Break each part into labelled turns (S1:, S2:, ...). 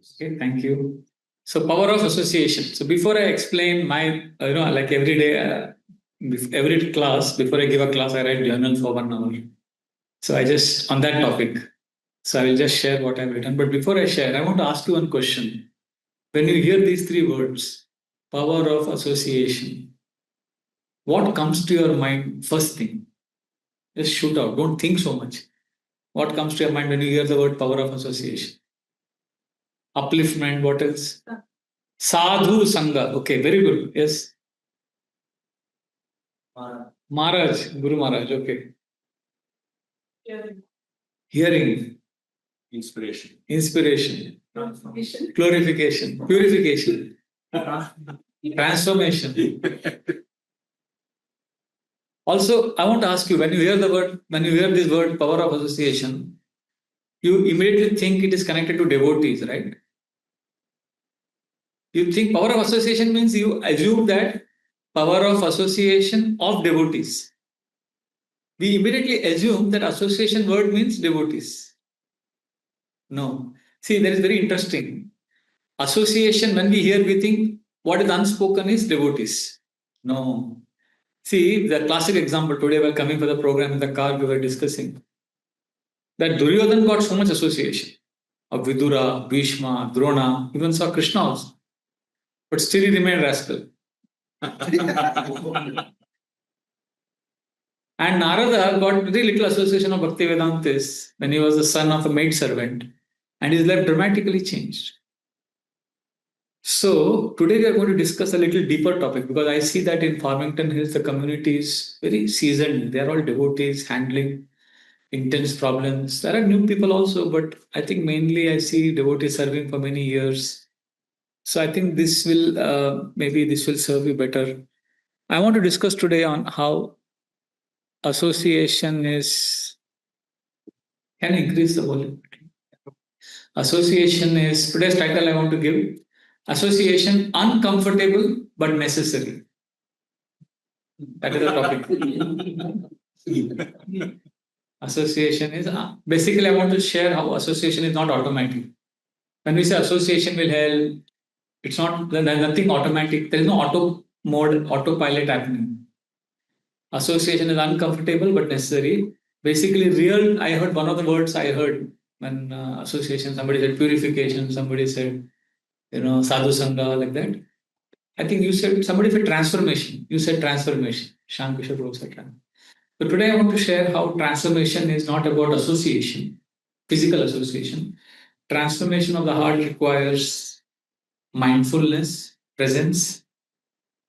S1: Okay, thank you. So, power of association. So, before I explain my, like every day, every class, before I give a class, I write journal for 1 hour. So, I just, on that topic. So, I will just share what I've written. But before I share, I want to ask you one question. When you hear these three words, power of association, what comes to your mind first thing? Just shoot out. Don't think so much. What comes to your mind when you hear the word power of association? Upliftment, what else? Sadhu Sangha. Okay, very good. Yes. Maharaj, Guru Maharaj. Okay. Hearing. Inspiration. Glorification. Purification. Transformation. Also, I want to ask you, when you hear this word power of association, you immediately think it is connected to devotees, right? You think power of association means you assume that power of association of devotees. We immediately assume that association word means devotees. No. See, that is very interesting. Association, when we hear, we think what is unspoken is devotees. No. See, the classic example today, while coming for the program in the car, we were discussing that Duryodhan got so much association of Vidura, Bhishma, Drona, even saw Krishna also. But still he remained rascal. And Narada got very little association of Bhakti Vedantis when he was the son of a maid servant, and his life dramatically changed. So, today we are going to discuss a little deeper topic because I see that in Farmington Hills, the community is very seasoned. They are all devotees handling intense problems. There are new people also, but I think mainly I see devotees serving for many years. So, I think this will, maybe this will serve you better. I want to discuss today on how association is. Can I increase the volume? Association is, today's title I want to give, association uncomfortable but necessary. That is the topic. Association is, basically I want to share how association is not automatic. When we say association will help, it's not, there's nothing automatic, there is no auto mode, autopilot happening. Association is uncomfortable but necessary. Basically, I heard one of the words I heard when association, somebody said purification, somebody said, sadhu sangha, like that. I think you said, somebody said transformation. You said transformation. Shan Kishore Prabhu said transformation. So today I want to share how transformation is not about association, physical association. Transformation of the heart requires mindfulness, presence,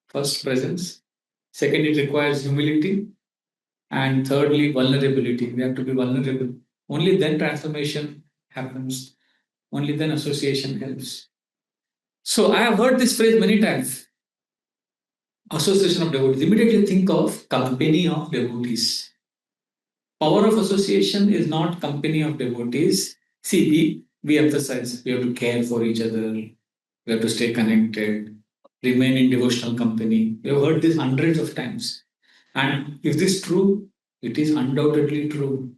S1: first presence. Second, it requires humility. And thirdly, vulnerability. We have to be vulnerable. Only then transformation happens. Only then association helps. So I have heard this phrase many times. Association of devotees. Immediately think of company of devotees. Power of association is not company of devotees. See, we emphasize we have to care for each other. We have to stay connected. Remain in devotional company. We have heard this hundreds of times. And is this true? It is undoubtedly true.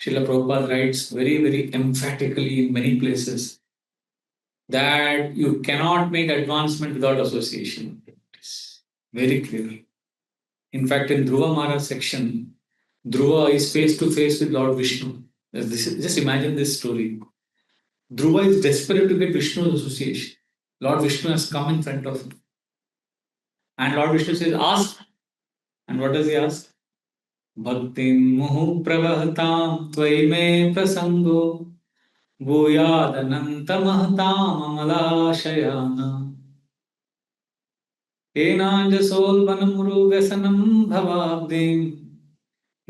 S1: Srila Prabhupada writes very, very emphatically in many places that you cannot make advancement without association. It's very clear. In fact, in Dhruva Maharaj section, Dhruva is face to face with Lord Vishnu. Just imagine this story. Dhruva is desperate to get Vishnu's association. Lord Vishnu has come in front of him. And Lord Vishnu says, ask. And what does he ask? Bhaktim muhu pravahtam tvai me prasango bhuyadananta mahtam amalashayana enanjasolvanam vyasanam bhavabdim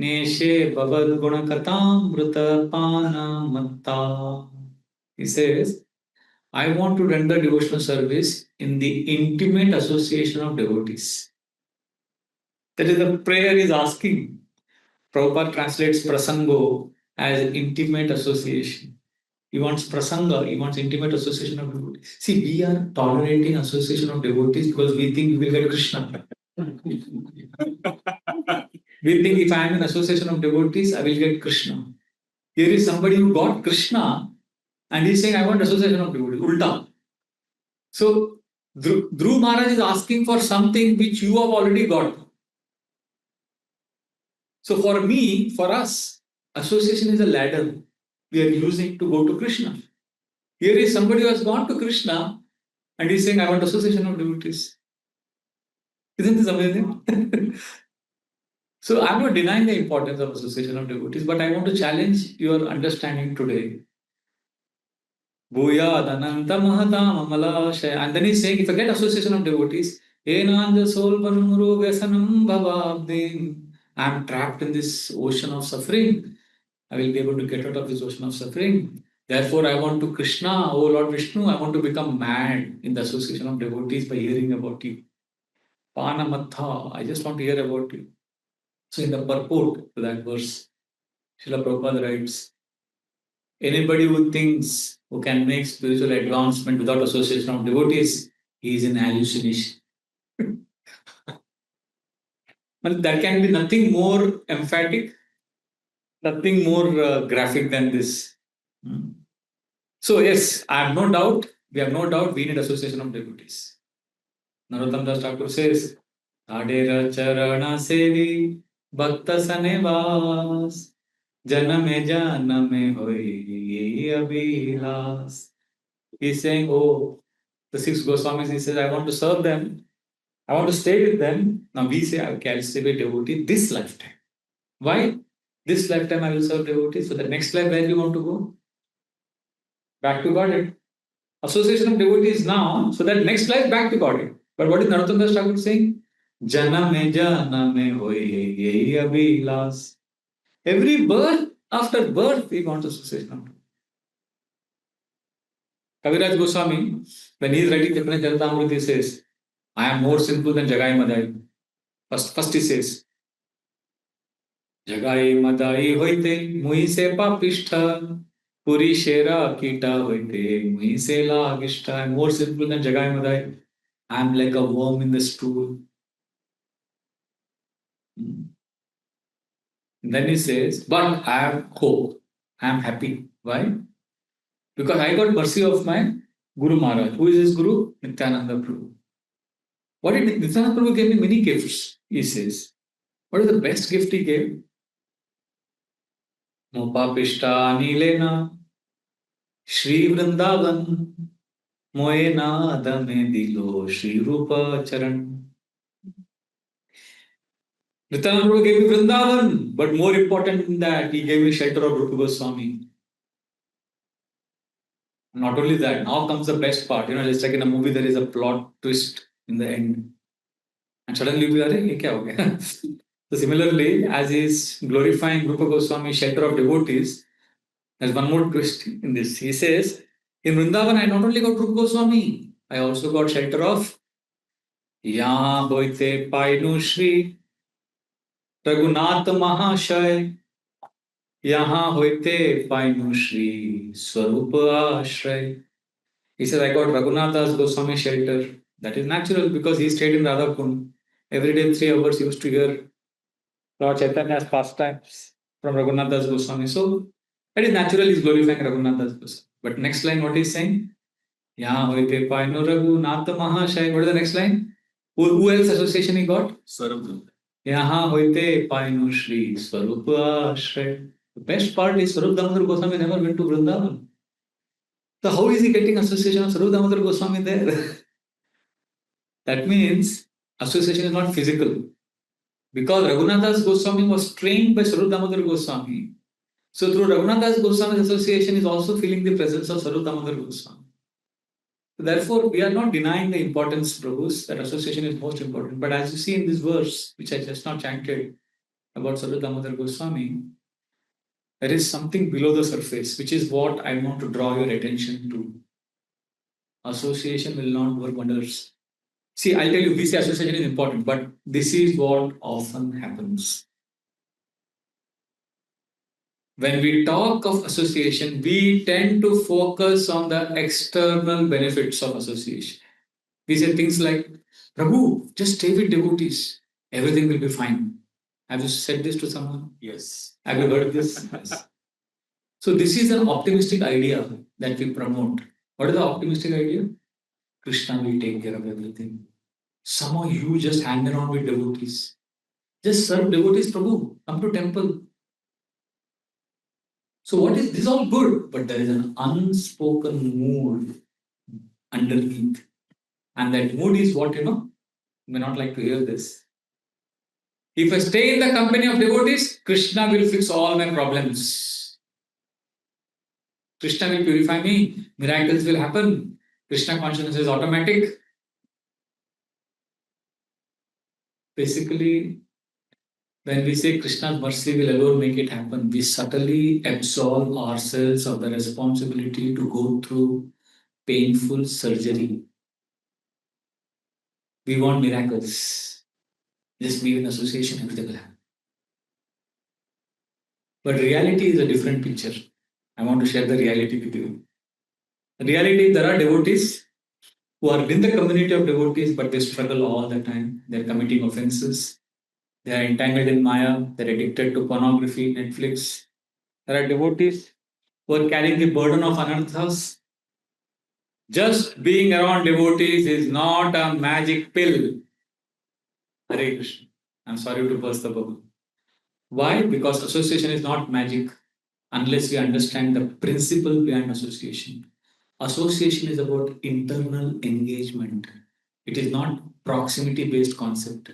S1: neshe bhavad gunakatam mrutapana matta. He says, I want to render devotional service in the intimate association of devotees. That is the prayer is asking. Prabhupada translates prasango as intimate association. He wants prasanga, he wants intimate association of devotees. See, we are tolerating association of devotees because we think we will get Krishna. We think if I am in association of devotees, I will get Krishna. Here is somebody who got Krishna and he's saying, I want association of devotees. ulta. So Dhruv Maharaj is asking for something which you have already got. So for me, for us, association is a ladder we are using to go to Krishna. Here is somebody who has gone to Krishna and he's saying, I want association of devotees. Isn't this amazing? So I'm not denying the importance of association of devotees, but I want to challenge your understanding today. And then he's saying, if I get association of devotees, I'm trapped in this ocean of suffering. I will be able to get out of this ocean of suffering. Therefore, I want to Krishna, oh Lord Vishnu, I want to become mad in the association of devotees by hearing about you. Panamatha, I just want to hear about you. So in the purport to that verse, Srila Prabhupada writes, anybody who thinks who can make spiritual advancement without association of devotees, he is in hallucination. But there can be nothing more emphatic, nothing more graphic than this. So yes, I have no doubt, we have no doubt we need association of devotees. Narottam Das Thakur says, Adera Charana Sevi Bhakta Sanevas Janame Janame Hoy Abhilas. He's saying, oh, the six Goswamis, he says, I want to serve them. I want to stay with them. Now we say, okay, I'll stay with devotee this lifetime. Why? This lifetime I will serve devotees. So the next life, where do you want to go? Back to Godhead. Association of devotees now, so that next life back to Godhead. But what is Narottam Das Thakur saying? Janame janame hoye yehi abhilas. Every birth, after birth, we want association of devotees. Kaviraj Goswami, when he is writing Chaitanya Charitamrita, he says, I am more sinful than Jagai Madai. First he says, Jagai Madai hoite mui se papishta, puri shera kita hoite mui se lagishta. I am more sinful than Jagai Madai. I am like a worm in the stool. Then he says, but I have hope. I am happy. Why? Because I got mercy of my Guru Maharaj. Who is his Guru? Nityananda Prabhu. What did Nityananda Prabhu gave me many gifts, he says. What is the best gift he gave? Mopapishta Nilena Shri Vrindavan Moena Adame Dilo Shri Rupa Charan. Nityananda Prabhu gave me Vrindavan, but more important than that, he gave me shelter of Rupa Goswami. Not only that, now comes the best part. Just like in a movie, there is a plot twist in the end. And suddenly we are like, ye kya ho gaya? So similarly, as he is glorifying Rupa Goswami, shelter of devotees, there's one more twist in this. He says, in Vrindavan, I not only got Rupa Goswami, I also got shelter of Yaha Hoite Painu Shri Raghunath Mahashay. Yaha Hoite Painu Shri Swarupa Ashray. He says, I got Raghunath Goswami shelter. That is natural because he stayed in Radhakund. Every day, 3 hours, he used to hear Lord Chaitanya's pastimes from Raghunath Goswami. So, that is natural, he's glorifying Raghunath Goswami. But next line, what he's saying? Yaha hoite paino Raghunath Mahashay. What is the next line? Who else association he got? Swarup. Yaha hoite paino Shri Swarupa Ashray. The best part is Swarup Damodar Goswami never went to Vrindavan. So how is he getting association of Swarup Damodar Goswami there? That means association is not physical. Because Raghunath Goswami was trained by Swarup Damodar Goswami. So through Raghunath Goswami's association is also feeling the presence of Swarup Damodar Goswami. So therefore, we are not denying the importance, Prabhus, that association is most important. But as you see in this verse, which I just now chanted about Swarup Damodar Goswami, there is something below the surface, which is what I want to draw your attention to. Association will not work wonders. See, I'll tell you, we say association is important, but this is what often happens. When we talk of association, we tend to focus on the external benefits of association. We say things like, Prabhu, just stay with devotees. Everything will be fine. Have you said this to someone? Yes. Have you heard this? Yes. So this is an optimistic idea that we promote. What is the optimistic idea? Krishna will take care of everything. Somehow you just hang around with devotees. Just serve devotees, Prabhu. Come to temple. So what is this? All good, but there is an unspoken mood underneath, and that mood is what you may not like to hear this. If I stay in the company of devotees, Krishna will fix all my problems. Krishna will purify me. Miracles will happen. Krishna consciousness is automatic. Basically, when we say Krishna's mercy will alone make it happen, we subtly absolve ourselves of the responsibility to go through painful surgery. We want miracles. Just be in association, everything will happen. But reality is a different picture. I want to share the reality with you. The reality, there are devotees who are in the community of devotees, but they struggle all the time. They're committing offenses. They are entangled in Maya. They're addicted to pornography, Netflix. There are devotees who are carrying the burden of anarthas. Just being around devotees is not a magic pill. Hare Krishna. I'm sorry to burst the bubble. Why? Because association is not magic unless we understand the principle behind association. Association is about internal engagement. It is not proximity based concept.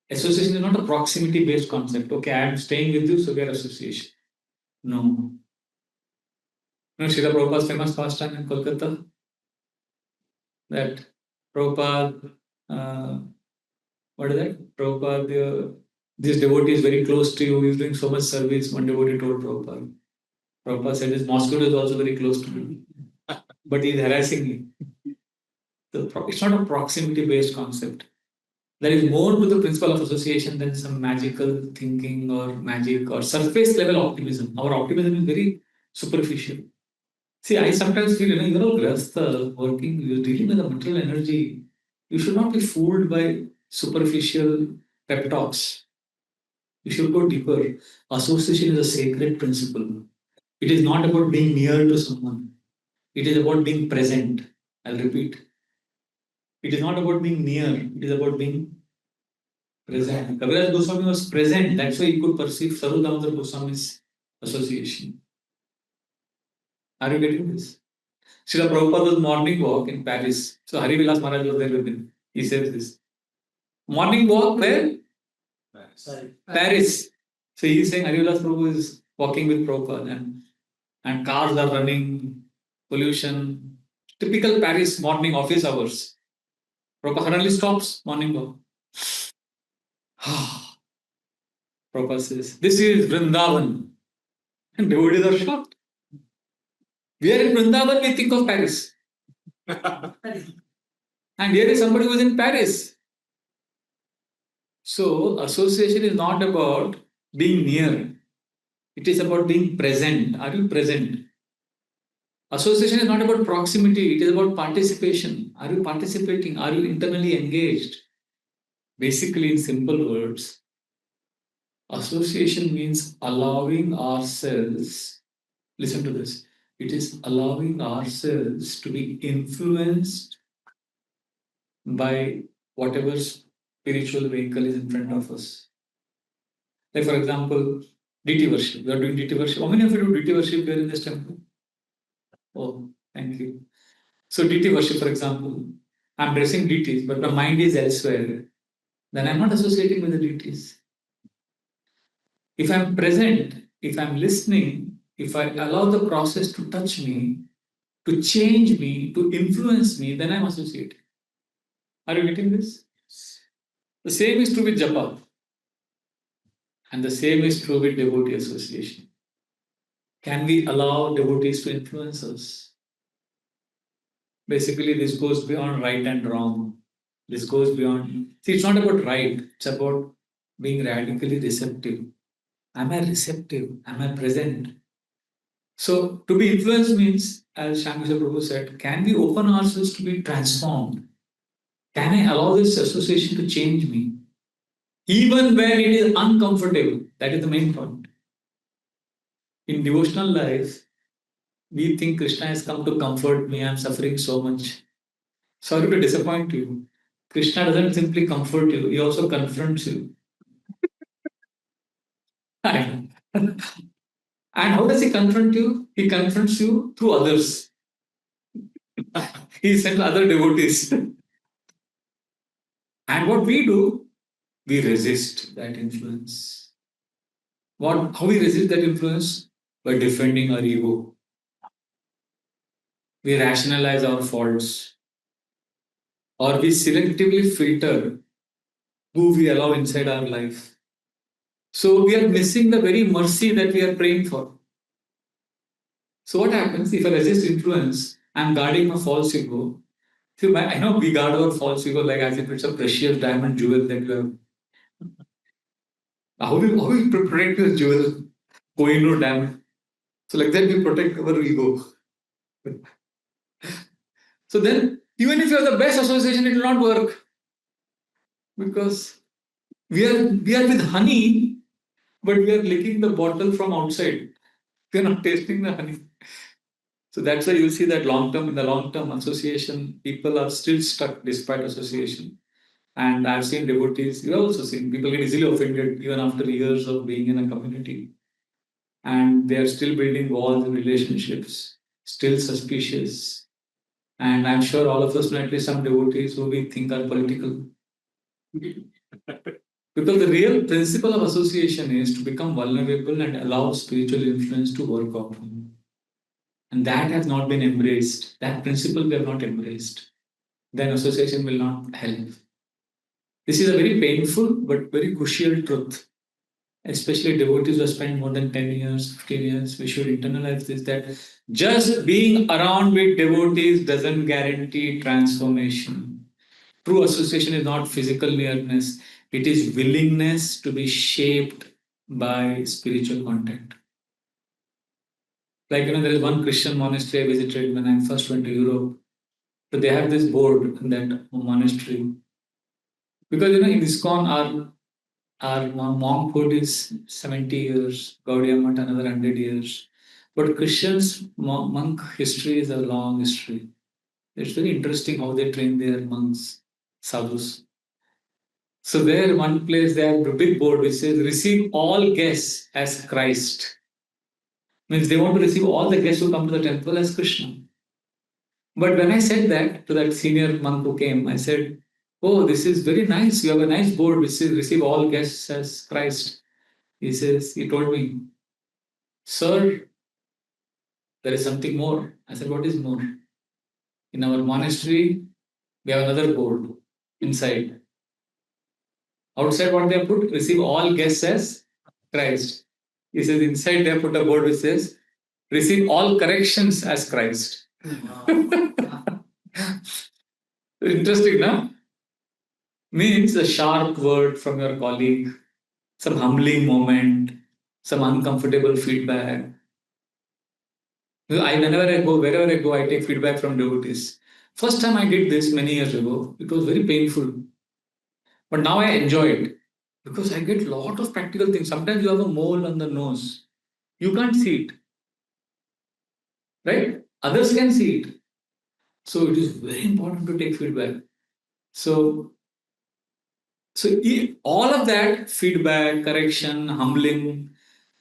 S1: Association is not a proximity based concept. Okay, I am staying with you, so we are association. No. Srila Prabhupada's famous pastime in Kolkata, that Prabhupada, what is that? Prabhupada, this devotee is very close to you, he's doing so much service. One devotee told Prabhupada. Prabhupada said, this mosquito is also very close to me, but he's harassing me. It's not a proximity based concept. There is more to the principle of association than some magical thinking or magic or surface level optimism. Our optimism is very superficial. See, I sometimes feel, you're all grasta working, you're dealing with the material energy. You should not be fooled by superficial pep talks. You should go deeper. Association is a sacred principle. It is not about being near to someone. It is about being present. I'll repeat. It is not about being near. It is about being present. Kaviraj Goswami was present. That's why he could perceive Saru Damodar Goswami's association. Are you getting this? Srila Prabhupada was morning walk in Paris. So Hari Vilas Maharaj was there with him. He says this. Morning walk where? Paris. So he's saying Hari Vilas Prabhu is walking with Prabhupada and cars are running, pollution. Typical Paris morning office hours. Prabhupada suddenly stops morning walk. Prabhupada says, this is Vrindavan. And devotees are shocked. We are in Vrindavan, we think of Paris. And here is somebody who is in Paris. So, association is not about being near. It is about being present. Are you present? Association is not about proximity. It is about participation. Are you participating? Are you internally engaged? Basically, in simple words, association means allowing ourselves, listen to this, it is allowing ourselves to be influenced by whatever spiritual vehicle is in front of us. Like, for example, DT worship. We are doing DT worship. How many of you do DT worship here in this temple? Oh, thank you. So, DT worship, for example, I'm dressing DTs, but my mind is elsewhere. Then I'm not associating with the DTs. If I'm present, if I'm listening, if I allow the process to touch me, to change me, to influence me, then I'm associating. Are you getting this? The same is true with japa. And the same is true with devotee association. Can we allow devotees to influence us? Basically, this goes beyond right and wrong. This goes beyond. See, it's not about right, it's about being radically receptive. Am I receptive? Am I present? So, to be influenced means, as Shamisa Prabhu said, can we open ourselves to be transformed? Can I allow this association to change me? Even when it is uncomfortable. That is the main point. In devotional life, We think Krishna has come to comfort me. I'm suffering so much. Sorry to disappoint you. Krishna doesn't simply comfort you, he also confronts you. And how does he confront you? He confronts you through others. He sends other devotees. And what we do, we resist that influence. How we resist that influence? By defending our ego. We rationalize our faults, or we selectively filter who we allow inside our life. So we are missing the very mercy that we are praying for. So what happens if I resist influence? I'm guarding my false ego. See, I know we guard our false ego like as if it's a precious diamond jewel that you have. How we protect this jewel? Kohinoor diamond. So like that we protect our ego. So then, even if you have the best association, it will not work because we are with honey, but we are licking the bottle from outside. We are not tasting the honey. So that's why you see that in the long term association, people are still stuck despite association. And I've seen devotees, you've also seen people get easily offended even after years of being in a community. And they are still building walls in relationships, still suspicious. And I'm sure all of us know at least some devotees who we think are political. Because the real principle of association is to become vulnerable and allow spiritual influence to work out. And that has not been embraced. That principle we have not embraced. Then association will not help. This is a very painful but very crucial truth. Especially devotees who have spent more than 10 years, 15 years, we should internalize this that just being around with devotees doesn't guarantee transformation. True association is not physical nearness, it is willingness to be shaped by spiritual contact. Like, there is one Christian monastery I visited when I first went to Europe. So they have this board in that monastery. Because, in ISKCON, our monkhood is 70 years, Gaudiya Math another 100 years. But Christians' monk history is a long history. It's very interesting how they train their monks, sadhus. So there, one place, they have a big board which says, receive all guests as Christ. Means they want to receive all the guests who come to the temple as Krishna. But when I said that to that senior monk who came, I said, oh, this is very nice. You have a nice board which says, receive all guests as Christ. He told me, sir, there is something more. I said, what is more? In our monastery, we have another board inside. Outside, what they have put? Receive all guests as Christ. He says, inside they have put a board which says, receive all corrections as Christ. Interesting, no? Means a sharp word from your colleague, some humbling moment, some uncomfortable feedback. Wherever I go, I take feedback from devotees. First time I did this many years ago, it was very painful. But now I enjoy it because I get a lot of practical things. Sometimes you have a mole on the nose. You can't see it. Right? Others can see it. So it is very important to take feedback. So all of that feedback, correction, humbling,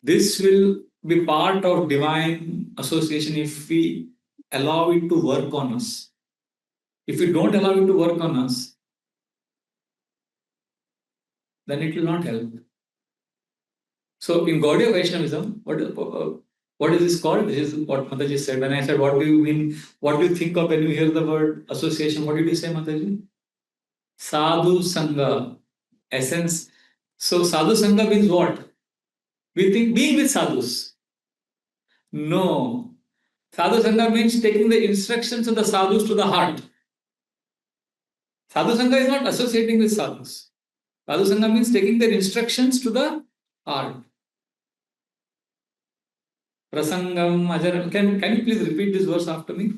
S1: this will be part of divine association if we allow it to work on us. If we don't allow it to work on us, then it will not help. So in Gaudiya Vaishnavism, what is this called? This is what Mataji said. When I said, what do you mean? What do you think of when you hear the word association? What did you say, Mataji? Sadhu Sangha. Essence. So Sadhu Sangha means what? We think being with sadhus. No. Sadhu Sangha means taking the instructions of the sadhus to the heart. Sadhu Sangha is not associating with sadhus. Sadhu Sangha means taking their instructions to the heart. Prasangam ajaram. Can you please repeat this verse after me?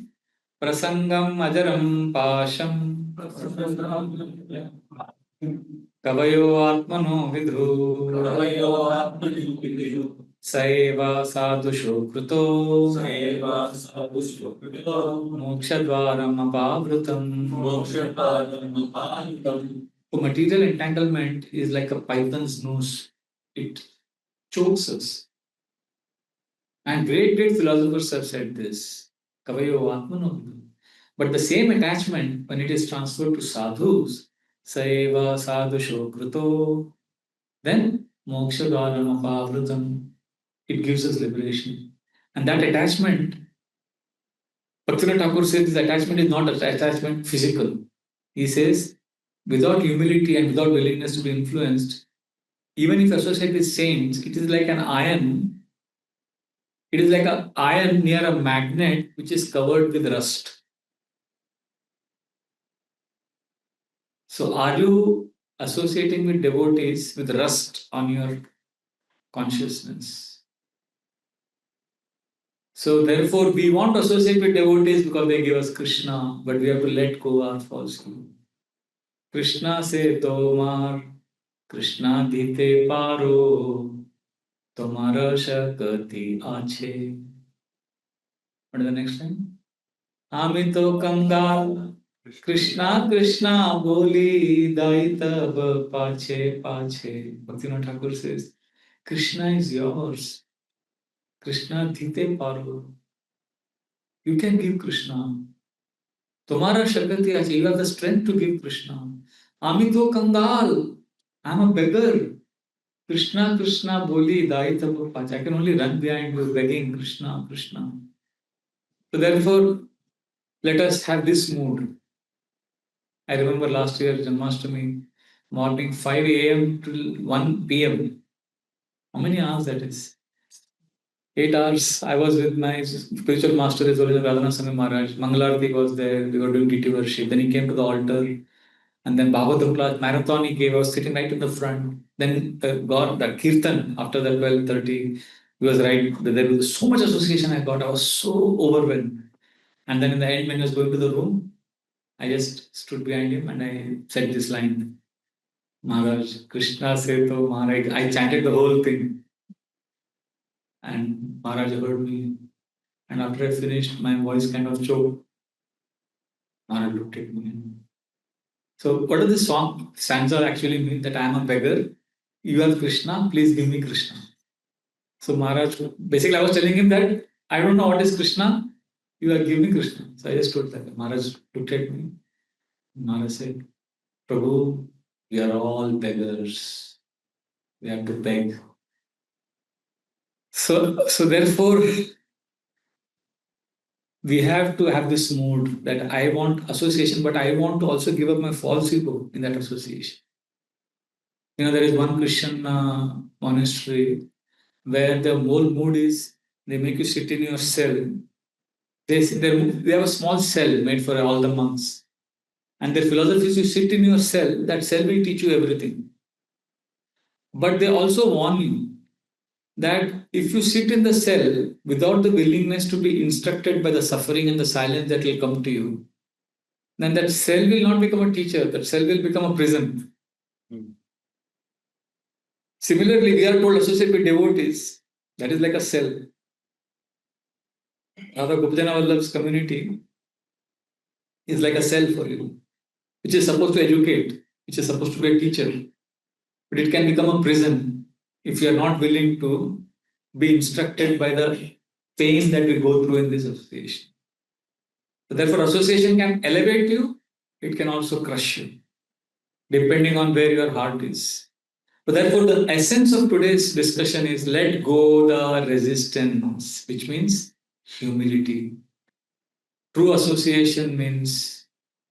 S1: Prasangam ajaram pasham. Kavayo atmano vidhu. Saeva sadhusho kruto mokshadvaram apavrutam. So material entanglement is like a python's nose. It chokes us. And great philosophers have said this. Kavayo atmano. But the same attachment, when it is transferred to sadhus, Saeva sadhusho kruto, then mokshadvaram apavrutam. It gives us liberation. And that attachment, Bhaktivinoda Thakur says this attachment is not an attachment physical. He says, without humility and without willingness to be influenced, even if associated with saints, it is like an iron. It is like an iron near a magnet which is covered with rust. So, are you associating with devotees with rust on your consciousness? So, therefore, we want to associate with devotees because they give us Krishna, but we have to let go our false ego. Krishna se tomar, Krishna dite paro, tomara shakati ache. What is the next line? Amito kangal, Krishna Krishna boli daita pache pache. Bhaktivinoda Thakur says, Krishna is yours. Krishna dite paro. You can give Krishna. Tomara shakati ache. You have the strength to give Krishna. Amito kangal. I'm a beggar. Krishna, Krishna, Boli, Daitava Pach. I can only run behind you begging Krishna, Krishna. So therefore, let us have this mood. I remember last year, Janmashtami, morning 5 a.m. till 1 p.m. How many hours that is? 8 hours. I was with my spiritual master, as well as Radhana Swami Maharaj. Mangalarti was there. We were doing deity worship. Then he came to the altar. And then Bhagavatam class marathon he gave. I was sitting right in the front. Then the Kirtan after the 12:30. He was right. There was so much association I got. I was so overwhelmed. And then in the end, when I was going to the room, I just stood behind him and I said this line. Maharaj, Krishna Seto Maharaj. I chanted the whole thing. And Maharaj heard me. And after I finished, my voice kind of choked. Maharaj looked at me. So what does this song stanza actually mean? That I am a beggar. You are Krishna, please give me Krishna. So Maharaj, basically I was telling him that I don't know what is Krishna, you are giving Krishna. So I just told that. Maharaj looked at me. Maharaj said, Prabhu, we are all beggars. We have to beg. So therefore, we have to have this mood that I want association, but I want to also give up my false ego in that association. There is one Christian monastery where the whole mood is they make you sit in your cell. They have a small cell made for all the monks. And their philosophy is you sit in your cell, that cell will teach you everything. But they also warn you that if you sit in the cell without the willingness to be instructed by the suffering and the silence that will come to you, then that cell will not become a teacher, that cell will become a prison. Similarly, we are told associate with devotees, that is like a cell. Rather, Gopajana Vallabh's community is like a cell for you, which is supposed to educate, which is supposed to be a teacher. But it can become a prison if you are not willing to be instructed by the pain that we go through in this association. So therefore, association can elevate you, it can also crush you, depending on where your heart is. So therefore, the essence of today's discussion is let go the resistance, which means humility. True association means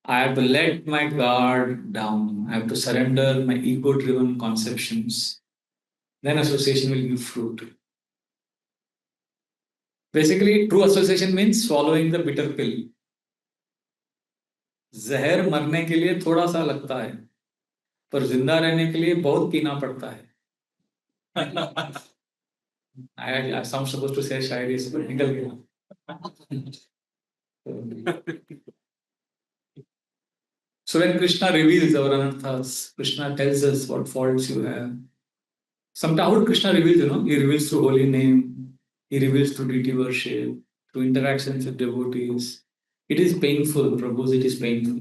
S1: I have to let my guard down. I have to surrender my ego-driven conceptions. Then association will give fruit. Basically, true association means swallowing the bitter pill. जहर मरने के लिए थोड़ा सा लगता है, पर जिंदा रहने के लिए बहुत पीना पड़ता है. I sound supposed to say Shayari but निकल गया. So when Krishna reveals our anarthas, Krishna tells us what faults you have. Sometimes how Krishna reveals, he reveals through holy name, he reveals through deity worship, through interactions with devotees. It is painful, Prabhus, it is painful.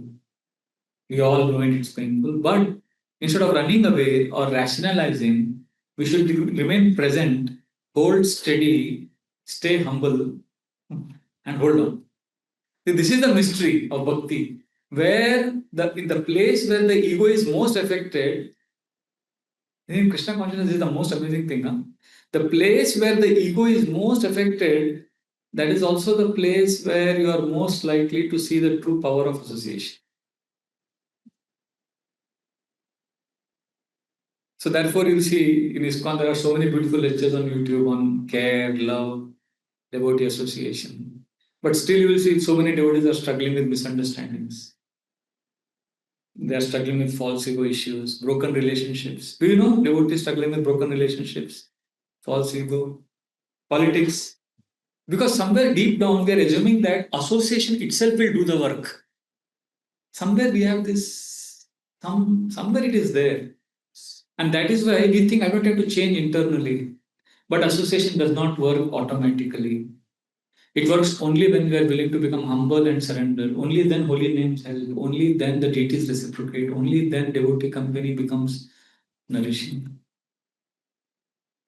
S1: We all know it's painful, but instead of running away or rationalizing, we should remain present, hold steady, stay humble, and hold on. This is the mystery of bhakti, where in the place where the ego is most affected, in Krishna consciousness is the most amazing thing. Huh? The place where the ego is most affected, that is also the place where you are most likely to see the true power of association. So therefore, you see in ISKCON there are so many beautiful lectures on YouTube on care, love, devotee association. But still, you will see so many devotees are struggling with misunderstandings. They are struggling with false ego issues, broken relationships. Do you know devotees struggling with broken relationships, false ego, politics? Because somewhere deep down we are assuming that association itself will do the work. Somewhere we have this, somewhere it is there. And that is why we think I don't have to change internally. But association does not work automatically. It works only when we are willing to become humble and surrender. Only then holy names help. Only then the deities reciprocate. Only then devotee company becomes nourishing.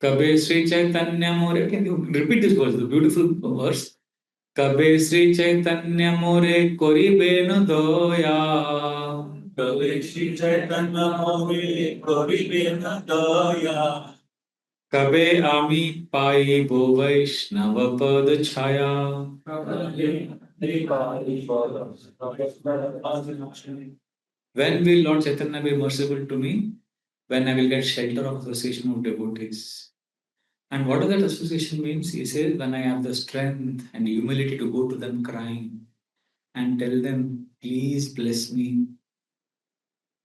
S1: Kabe Sri Chaitanya More. Can you repeat this verse? The beautiful verse. Kabe Sri Chaitanya More Koribe no doya. Kabe Sri Chaitanya More Koribe no doya. Kabe Ami Pai Bo Vaishnava Pad Chaya. When will Lord Chaitanya be merciful to me? When I will get shelter of association of devotees. And what does that association means? He says, when I have the strength and humility to go to them crying and tell them, please bless me.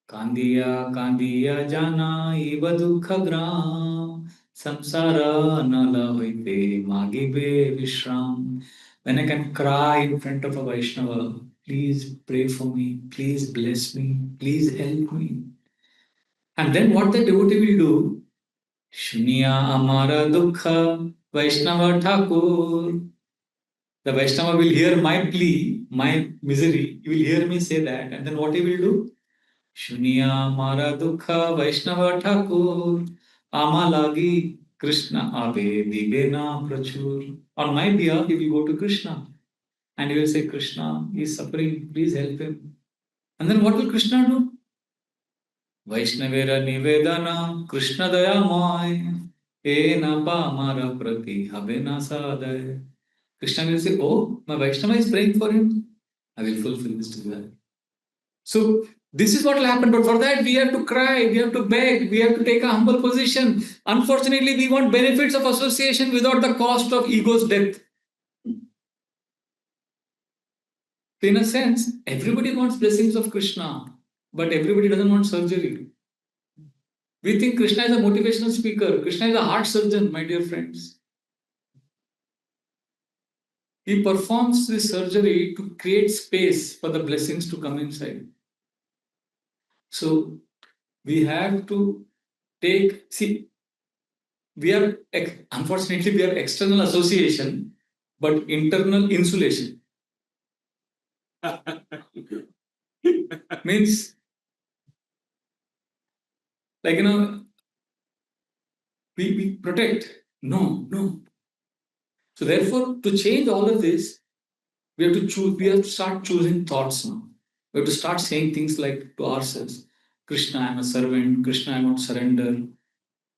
S1: Kandiya, Kandiya Jana, Iva Dukha Gram, Samsara Nala Hoite, Magibe Vishram. When I can cry in front of a Vaishnava, please pray for me, please bless me, please help me. And then what the devotee will do? Shuniya Amara Dukha Vaishnava Thakur. The Vaishnava will hear my plea, my misery. He will hear me say that. And then what he will do? Shuniya Mara Dukha Vaishnava Thakur. Amalagi Krishna Abe Dibena Prachur. On my behalf, he will go to Krishna. And he will say, Krishna, he is suffering. Please help him. And then what will Krishna do? Vaishnavera Nivedana Krishna Dayamay. Ena Mara Prati Habena Sadaya. Krishna will say, oh, my Vaishnava is praying for him. I will fulfill this desire. So this is what will happen. But for that, we have to cry, we have to beg, we have to take a humble position. Unfortunately, we want benefits of association without the cost of ego's death. So in a sense, everybody wants blessings of Krishna, but everybody doesn't want surgery. We think Krishna is a motivational speaker. Krishna is a heart surgeon, my dear friends. He performs this surgery to create space for the blessings to come inside. So we have to unfortunately, we have external association, but internal insulation. Means, like, we protect. No. So therefore, to change all of this, we have to start choosing thoughts now. We have to start saying things like to ourselves, Krishna, I'm a servant, Krishna, I want to surrender.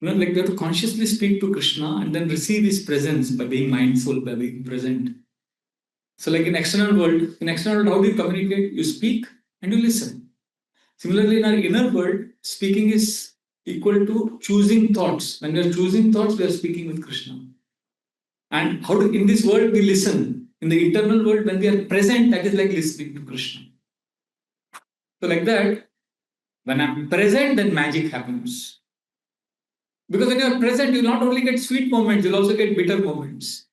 S1: Like we have to consciously speak to Krishna and then receive his presence by being mindful, by being present. So like in external world, how do you communicate? You speak and you listen. Similarly, in our inner world, speaking is equal to choosing thoughts. When we are choosing thoughts, we are speaking with Krishna. And in this world we listen. In the internal world, when we are present, that is like listening to Krishna. So like that, when I'm present, then magic happens. Because when you are present, you'll not only get sweet moments, you'll also get bitter moments.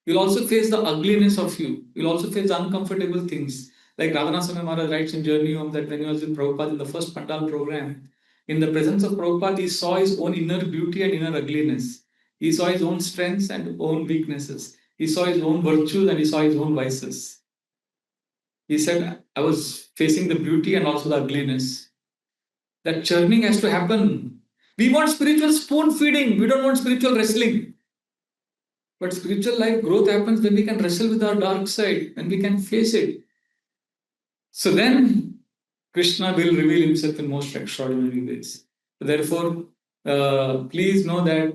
S1: You'll also face the ugliness of you. You'll also face uncomfortable things. Like Radhana Swami Maharaj writes in Journey Home that when he was with Prabhupada in the first Pandal program, In the presence of Prabhupada, he saw his own inner beauty and inner ugliness. He saw his own strengths and own weaknesses. He saw his own virtues and he saw his own vices. He said, I was facing the beauty and also the ugliness. That churning has to happen. We want spiritual spoon feeding. We don't want spiritual wrestling. But spiritual life growth happens when we can wrestle with our dark side, when we can face it. So then Krishna will reveal himself in most extraordinary ways. Therefore, please know that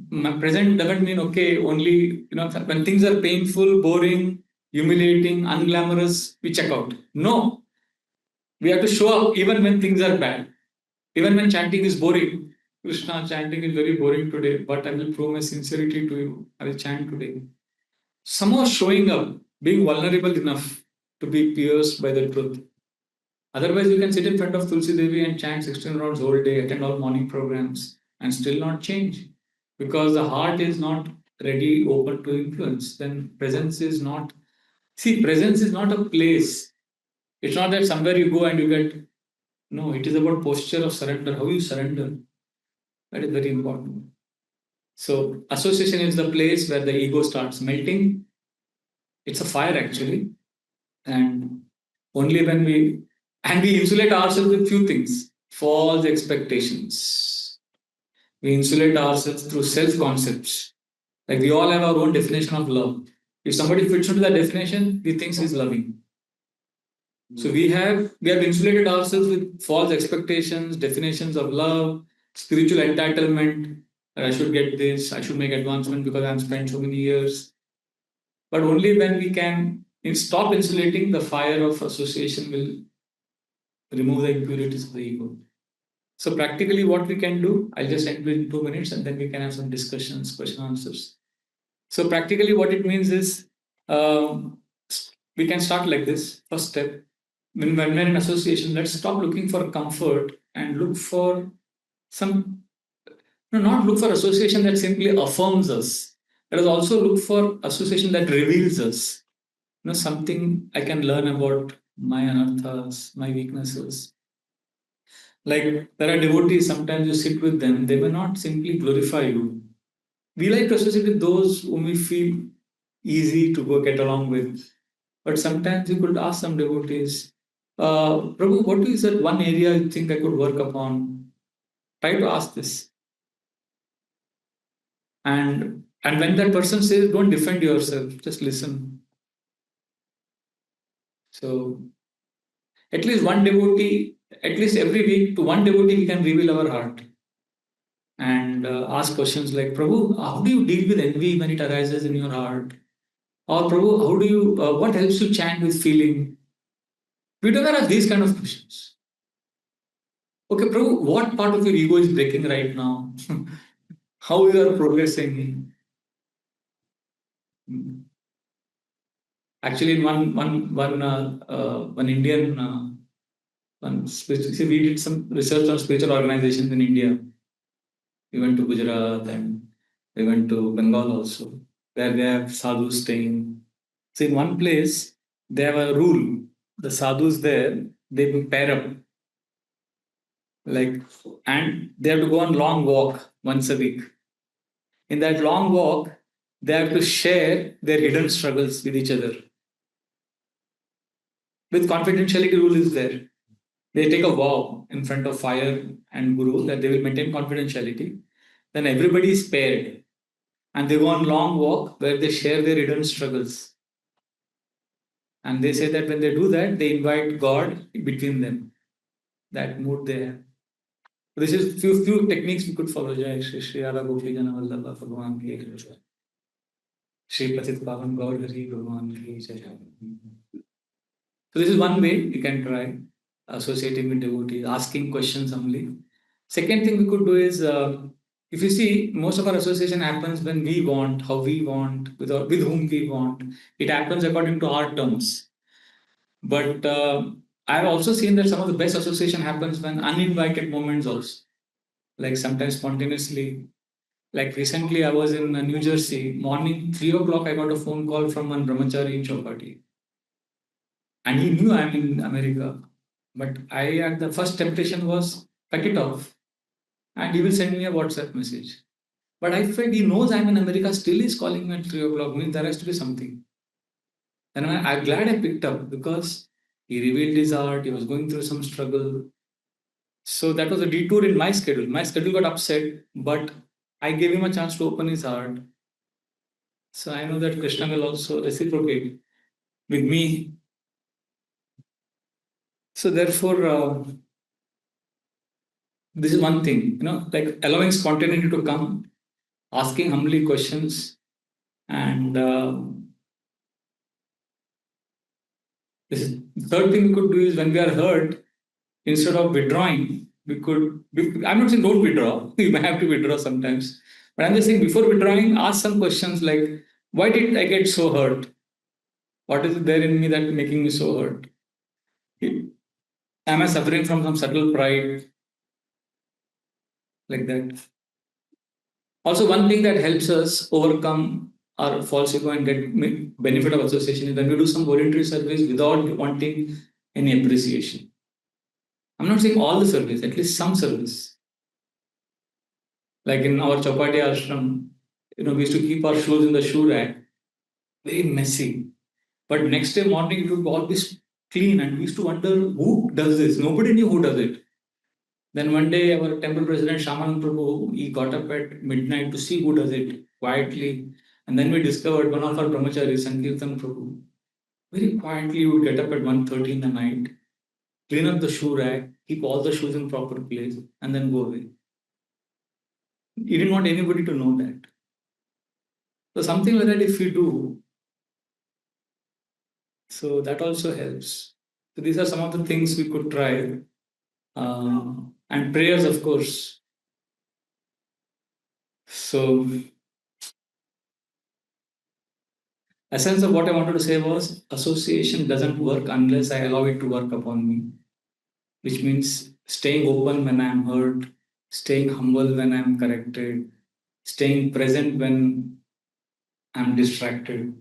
S1: my present doesn't mean okay, only when things are painful, boring, humiliating, unglamorous, we check out. No, we have to show up even when things are bad. Even when chanting is boring. Krishna, chanting is very boring today, but I will prove my sincerity to you. I will chant today. Somehow showing up, being vulnerable enough to be pierced by the truth. Otherwise, you can sit in front of Tulsi Devi and chant 16 rounds whole day, attend all morning programs, and still not change. Because the heart is not ready, open to influence. Then presence is not. See, presence is not a place. It's not that somewhere you go and you get. No, it is about posture of surrender. How you surrender. That is very important. So, association is the place where the ego starts melting. It's a fire actually. And only when we insulate ourselves with few things, false expectations. We insulate ourselves through self concepts. Like we all have our own definition of love. If somebody fits into that definition, we think he's loving. So we have insulated ourselves with false expectations, definitions of love, spiritual entitlement. I should get this, I should make advancement because I've spent so many years. But only when we can stop insulating, the fire of association will remove the impurities of the ego. So practically what we can do, I'll just end within 2 minutes and then we can have some discussions, question answers. So practically what it means is we can start like this. First step, when we're in association, let's stop looking for comfort and look for not look for association that simply affirms us. Let us also look for association that reveals us. Something I can learn about my anarthas, my weaknesses. Like there are devotees, sometimes you sit with them, they may not simply glorify you. We like to associate with those whom we feel easy to go get along with. But sometimes you could ask some devotees, Prabhu, what is that one area you think I could work upon? Try to ask this. And when that person says, don't defend yourself, just listen. So at least one devotee, at least every week to one devotee, we can reveal our heart and ask questions like, Prabhu, how do you deal with envy when it arises in your heart? Or Prabhu, how do you, what helps you chant with feeling? We don't ask these kind of questions. Okay, Prabhu, what part of your ego is breaking right now? How you are progressing? Actually, one Indian, we did some research on spiritual organizations in India. We went to Gujarat and we went to Bengal also, where they have sadhus staying. So in one place, they have a rule. The sadhus there, they pair up. And they have to go on long walk once a week. In that long walk, they have to share their hidden struggles with each other. With confidentiality rule is there. They take a vow in front of fire and guru that they will maintain confidentiality. Then everybody is paired and they go on long walk where they share their hidden struggles. And they say that when they do that, they invite God between them. That mood they have. This is few techniques we could follow. Jai Shri Shri Radha Gopi Jana Vallabha Bhagavan Ki Jai. Shri Patit Pavan Gaur Hari Bhagavan Ki Jai. So this is one way you can try associating with devotees, asking questions only. Second thing we could do is, if you see, most of our association happens when we want, how we want, with whom we want. It happens according to our terms. But I've also seen that some of the best association happens when uninvited moments also. Like sometimes spontaneously. Like recently I was in New Jersey, morning 3 o'clock I got a phone call from one brahmachari in Chowpatty. And he knew I'm in America. But the first temptation was, cut it off, and he will send me a WhatsApp message. But I felt he knows I'm in America, still he's calling me at 3 o'clock, means there has to be something. And I'm glad I picked up because he revealed his heart, he was going through some struggle. So that was a detour in my schedule. My schedule got upset, but I gave him a chance to open his heart. So I know that Krishna will also reciprocate with me. So therefore, this is one thing, like allowing spontaneity to come, asking humbly questions, and this is third thing we could do is when we are hurt, instead of withdrawing, we could. I'm not saying don't withdraw. You may have to withdraw sometimes, but I'm just saying before withdrawing, ask some questions like, why did I get so hurt? What is there in me that making me so hurt? Am I suffering from some subtle pride like that? Also, one thing that helps us overcome our false ego and get benefit of association is when we do some voluntary service without wanting any appreciation. I'm not saying all the service, at least some service. Like in our Chapati ashram, we used to keep our shoes in the shoe rack, very messy. But next day morning, it would always clean, and we used to wonder who does this. Nobody knew who does it. Then one day, our temple president Shaman Prabhu, he got up at midnight to see who does it quietly. And then we discovered one of our brahmacharis, Sankirtan Prabhu. Very quietly, he would get up at 1:30 in the night, clean up the shoe rack, keep all the shoes in proper place, and then go away. He didn't want anybody to know that. So something like that, if we do, so that also helps. So these are some of the things we could try. And prayers, of course. So essence of what I wanted to say was association doesn't work unless I allow it to work upon me, which means staying open when I'm hurt, staying humble when I'm corrected, staying present when I'm distracted,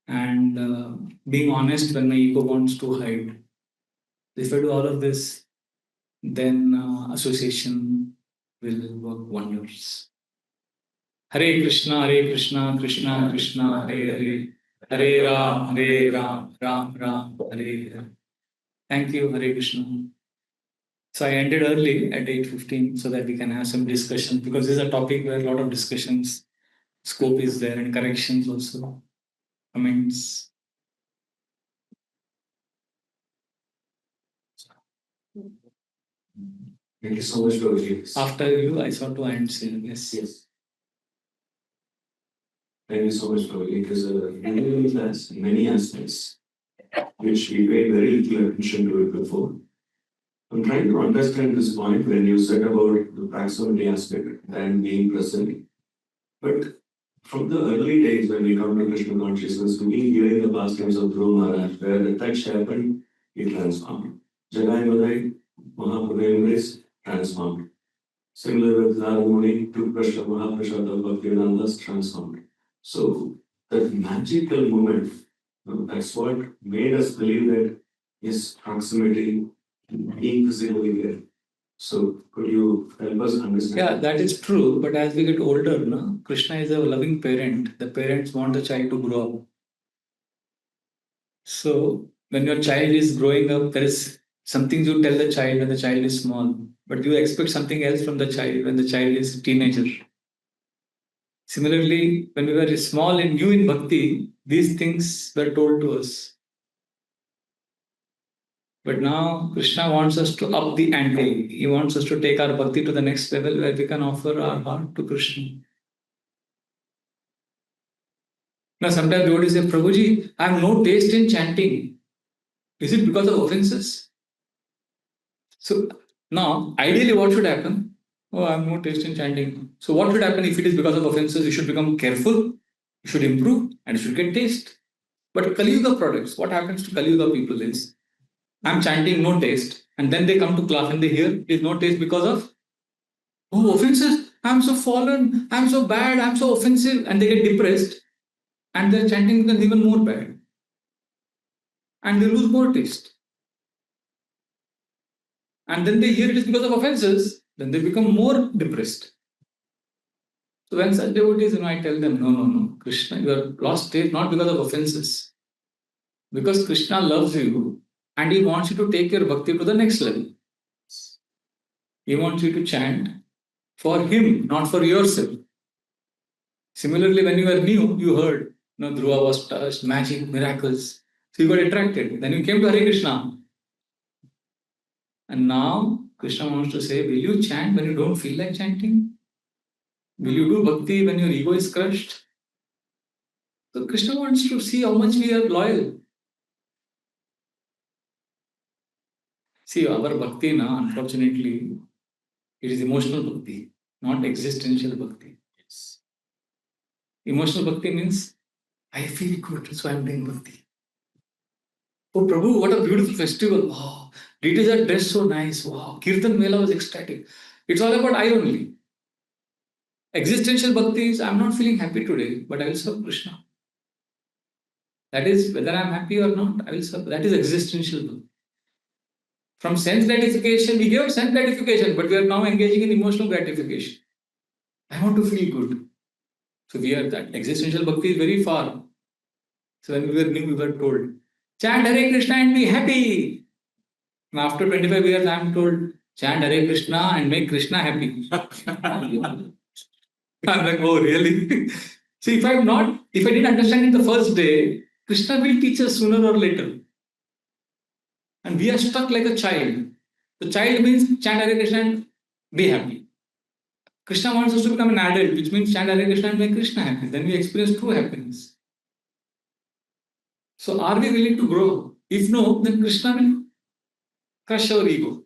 S1: and being honest when my ego wants to hide. If I do all of this, then association will work wonders. Hare Krishna, Krishna Krishna, Hare Hare, Hare Ram, Ram Ram, Hare Hare. Thank you, Hare Krishna. So I ended early at 8:15 so that we can have some discussion because this is a topic where a lot of discussions, scope is there and corrections also, comments.
S2: Thank you so much, Prabhuji.
S1: After you, I saw two hands. Yes.
S2: Yes. Thank you so much, Prabhuji. Because Hinduism has many aspects which we paid very little attention to it before. I'm trying to understand this point when you said about the proximity aspect and being present. But from the early days when we come to Krishna consciousness, we've been hearing the pastimes of Dhruv Maharaj, where the touch happened, it transformed. Jagai Madai, Mahaprabhu embrace, transformed. Similar with Narumuni, toothbrush of Mahaprasad of Bhaktivedanta, transformed. So that magical moment, that's what made us believe that yes, proximity, being physically there. So could you help us understand?
S1: Yeah, that is true. But as we get older, no, Krishna is a loving parent. The parents want the child to grow up. So when your child is growing up, there is something you tell the child when the child is small, but you expect something else from the child when the child is a teenager. Similarly, when we were small and new in bhakti, these things were told to us. But now Krishna wants us to up the ante. He wants us to take our bhakti to the next level where we can offer our heart to Krishna. Now sometimes devotees say, Prabhuji, I have no taste in chanting. Is it because of offenses? So now, ideally, what should happen? Oh, I have no taste in chanting. So what should happen if it is because of offenses? You should become careful, you should improve, and you should get taste. But Kali Yuga products, what happens to Kali Yuga people is, I'm chanting no taste, and then they come to class and they hear there's no taste because of, oh, offenses, I'm so fallen, I'm so bad, I'm so offensive, and they get depressed, and their chanting becomes even more bad. And they lose more taste. and then they hear it is because of offenses, then they become more depressed. So when such devotees, I tell them, no, Krishna, you are lost state not because of offenses. Because Krishna loves you and he wants you to take your bhakti to the next level. He wants you to chant for him, not for yourself. Similarly, when you were new, you heard, Dhruva was touched, magic, miracles. So you got attracted. Then you came to Hare Krishna. And now Krishna wants to say, will you chant when you don't feel like chanting? Will you do bhakti when your ego is crushed? So Krishna wants to see how much we are loyal. See, our bhakti, unfortunately, it is emotional bhakti, not existential bhakti. Yes. Emotional bhakti means, I feel good, so I am doing bhakti. Oh Prabhu, what a beautiful festival. Wow. Deities are dressed so nice. Wow. Kirtan Mela was ecstatic. It's all about I only. Existential bhakti is, I'm not feeling happy today, but I will serve Krishna. That is, whether I'm happy or not, I will serve. That is existential bhakti. From sense gratification, we gave sense gratification, but we are now engaging in emotional gratification. I want to feel good. So we are that. Existential bhakti is very far. So when we were new, we were told, chant Hare Krishna and be happy. Now after 25 years, I am told, chant Hare Krishna and make Krishna happy. I'm like, oh, really? See, if I didn't understand it the first day, Krishna will teach us sooner or later. And we are stuck like a child. The child means chant Hare Krishna and be happy. Krishna wants us to become an adult, which means chant Hare Krishna and make Krishna happy. Then we experience true happiness. So are we willing to grow? If no, then Krishna will crush our ego.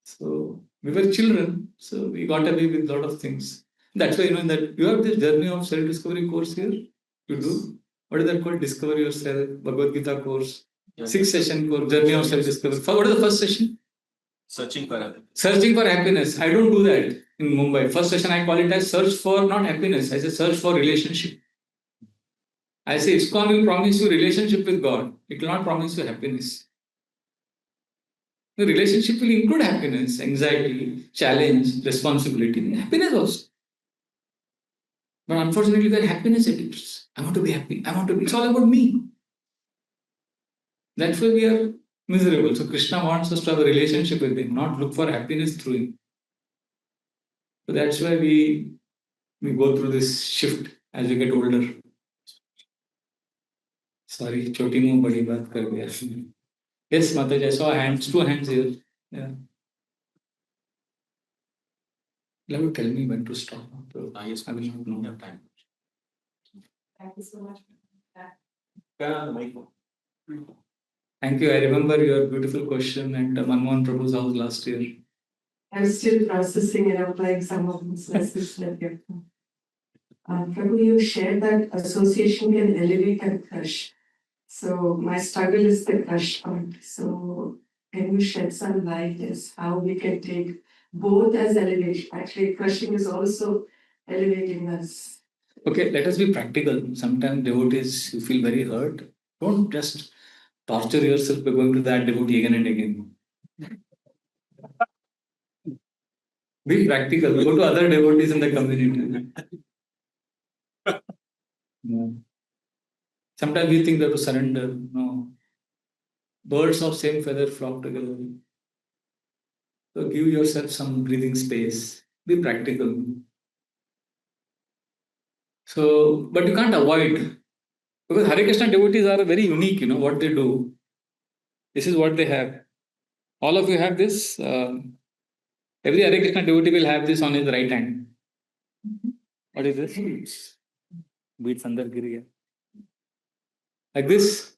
S1: So we were children, so we got away with a lot of things. That's why that you have this journey of self-discovery course here. You do. What is that called? Discover yourself, Bhagavad Gita course. Yeah. 6-session course, journey of self-discovery. What is the first session? Searching for happiness. Searching for happiness. I don't do that in Mumbai. First session I call it as search for not happiness. I say search for relationship. I say ISKCON will promise you relationship with God. It will not promise you happiness. The relationship will include happiness, anxiety, challenge, responsibility, happiness also. But unfortunately, we are happiness addicts. I want to be happy. It's all about me. That's why we are miserable. So Krishna wants us to have a relationship with him, not look for happiness through him. So that's why we go through this shift as we get older. Sorry, choti muh badi baat kar diya. Yes, Mataji, I saw hands, 2 hands here. Yeah. Let tell me when to stop. Yes, I will not know time. Thank you so much. Thank you. I remember your beautiful question at Manmohan Prabhu's house last year.
S3: I'm still processing and applying some of these lessons that you've Prabhu, you shared that association can elevate and crush. So my struggle is the crush part. So can you shed some light as how we can take both as elevation? Actually, crushing is also elevating us.
S1: Okay, let us be practical. Sometimes devotees, you feel very hurt. Don't just torture yourself by going to that devotee again and again. Be practical. Go to other devotees in the community. No. Sometimes we think that to surrender. No. Birds of same feather flock together. So give yourself some breathing space. Be practical. So, but you can't avoid. Because Hare Krishna devotees are very unique, what they do. This is what they have. All of you have this. Every Hare Krishna devotee will have this on his right hand. What is this? Beats under Giriya. Like this.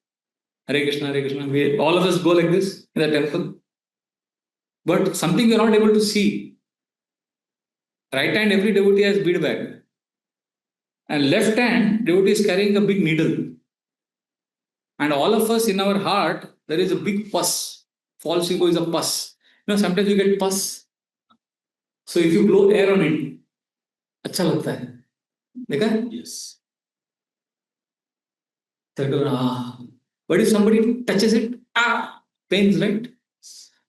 S1: Hare Krishna, Hare Krishna. All of us go like this in the temple. But something you're not able to see. Right hand, every devotee has bead bag. And left hand, devotee is carrying a big needle. And all of us in our heart, there is a big pus. False ego is a pus. Sometimes you get pus. So if you blow air on it, अच्छा लगता है. देखा? Yes. But if somebody touches it, pains, right?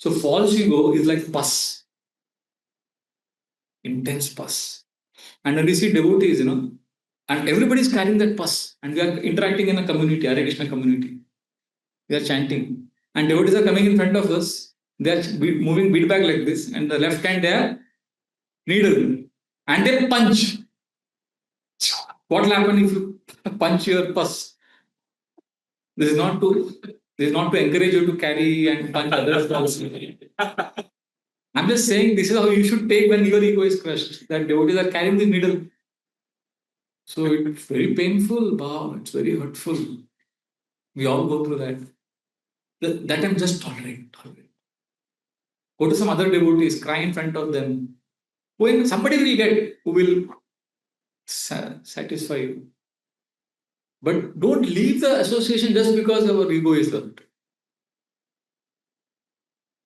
S1: So false ego is like pus, intense pus. And when we see devotees, and everybody is carrying that pus, and we are interacting in a community, Hare Krishna community. We are chanting, and devotees are coming in front of us. They are moving beat back like this, and the left hand they are needle, and they punch. What will happen if you punch your pus? This is not to encourage you to carry and punch others also. I'm just saying this is how you should take when your ego is crushed. That devotees are carrying the needle. So it's very painful. Wow, it's very hurtful. We all go through that. That time just tolerate. Go to some other devotees, cry in front of them. When somebody will get who will satisfy you. But don't leave the association just because our ego is hurt.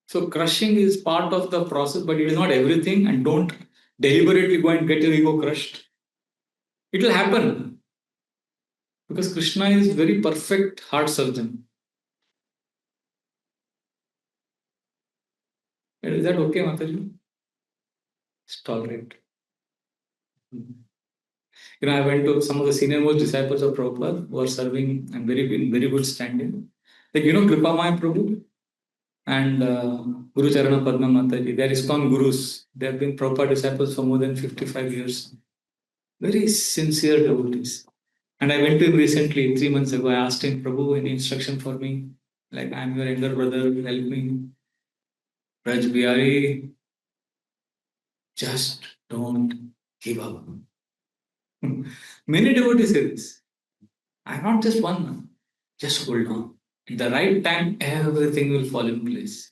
S1: So crushing is part of the process, but it is not everything. And don't deliberately go and get your ego crushed. It will happen. Because Krishna is very perfect heart surgeon. Is that okay, Mataji? It's tolerate. I went to some of the senior most disciples of Prabhupada who are serving and in very good standing. Like, Kripamaya Prabhu and Guru Charana Padma Mataji. They are ISKCON gurus. They have been Prabhupada disciples for more than 55 years. Very sincere devotees. And I went to him recently, 3 months ago. I asked him, Prabhu, any instruction for me? Like, I'm your younger brother, help me. Vraja Bihari, just don't give up. Many devotees say this. I'm not just one. Just hold on. At the right time, everything will fall in place.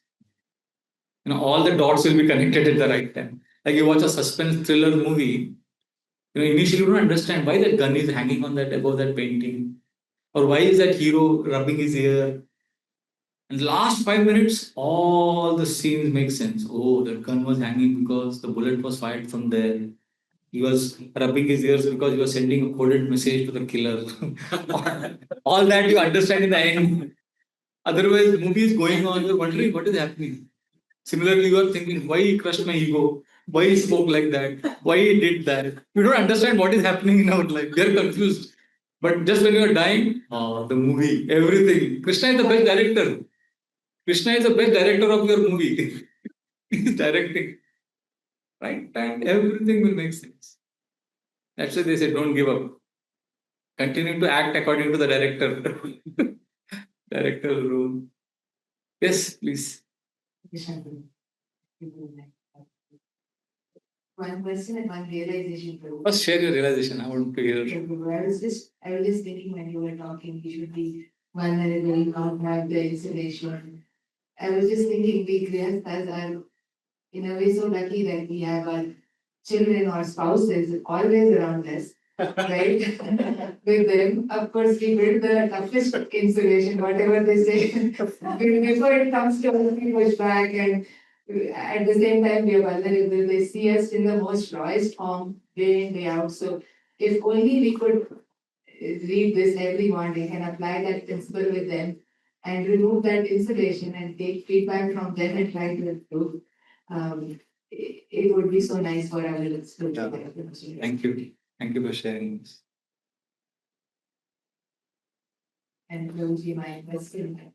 S1: All the dots will be connected at the right time. Like you watch a suspense thriller movie, initially you don't understand why that gun is hanging on that above that painting, or why is that hero rubbing his ear. And the last 5 minutes, all the scenes make sense. Oh, that gun was hanging because the bullet was fired from there. He was rubbing his ears because he was sending a coded message to the killer. All that you understand in the end. Otherwise, the movie is going on, you're wondering what is happening. Similarly, you are thinking, why he crushed my ego? Why he spoke like that? Why he did that? We don't understand what is happening in our life. We are confused. But just when you are dying, the movie, everything. Krishna is the best director. Krishna is the best director of your movie. He is directing. Right time, everything will make sense. That's why they say, don't give up. Continue to act according to the director. Director rule. Yes, please.
S4: One question and one realization.
S1: First, share your realization. I want to hear.
S4: I was just thinking when you were talking, we should be vulnerable, not have the isolation. I was just thinking we Grihasthas are in a way so lucky that we have our children or spouses always around us, right? With them, of course, we build the toughest insulation, whatever they say. Before it comes to us, we push back, and at the same time, we are vulnerable. They see us in the most rawest form, day in, day out. So, if only we could read this every morning and apply that principle with them and remove that insulation and take feedback from them and try to improve. It would be so nice for our listeners.
S1: Thank you. Thank you for sharing this.
S4: And Prabhuji, my question.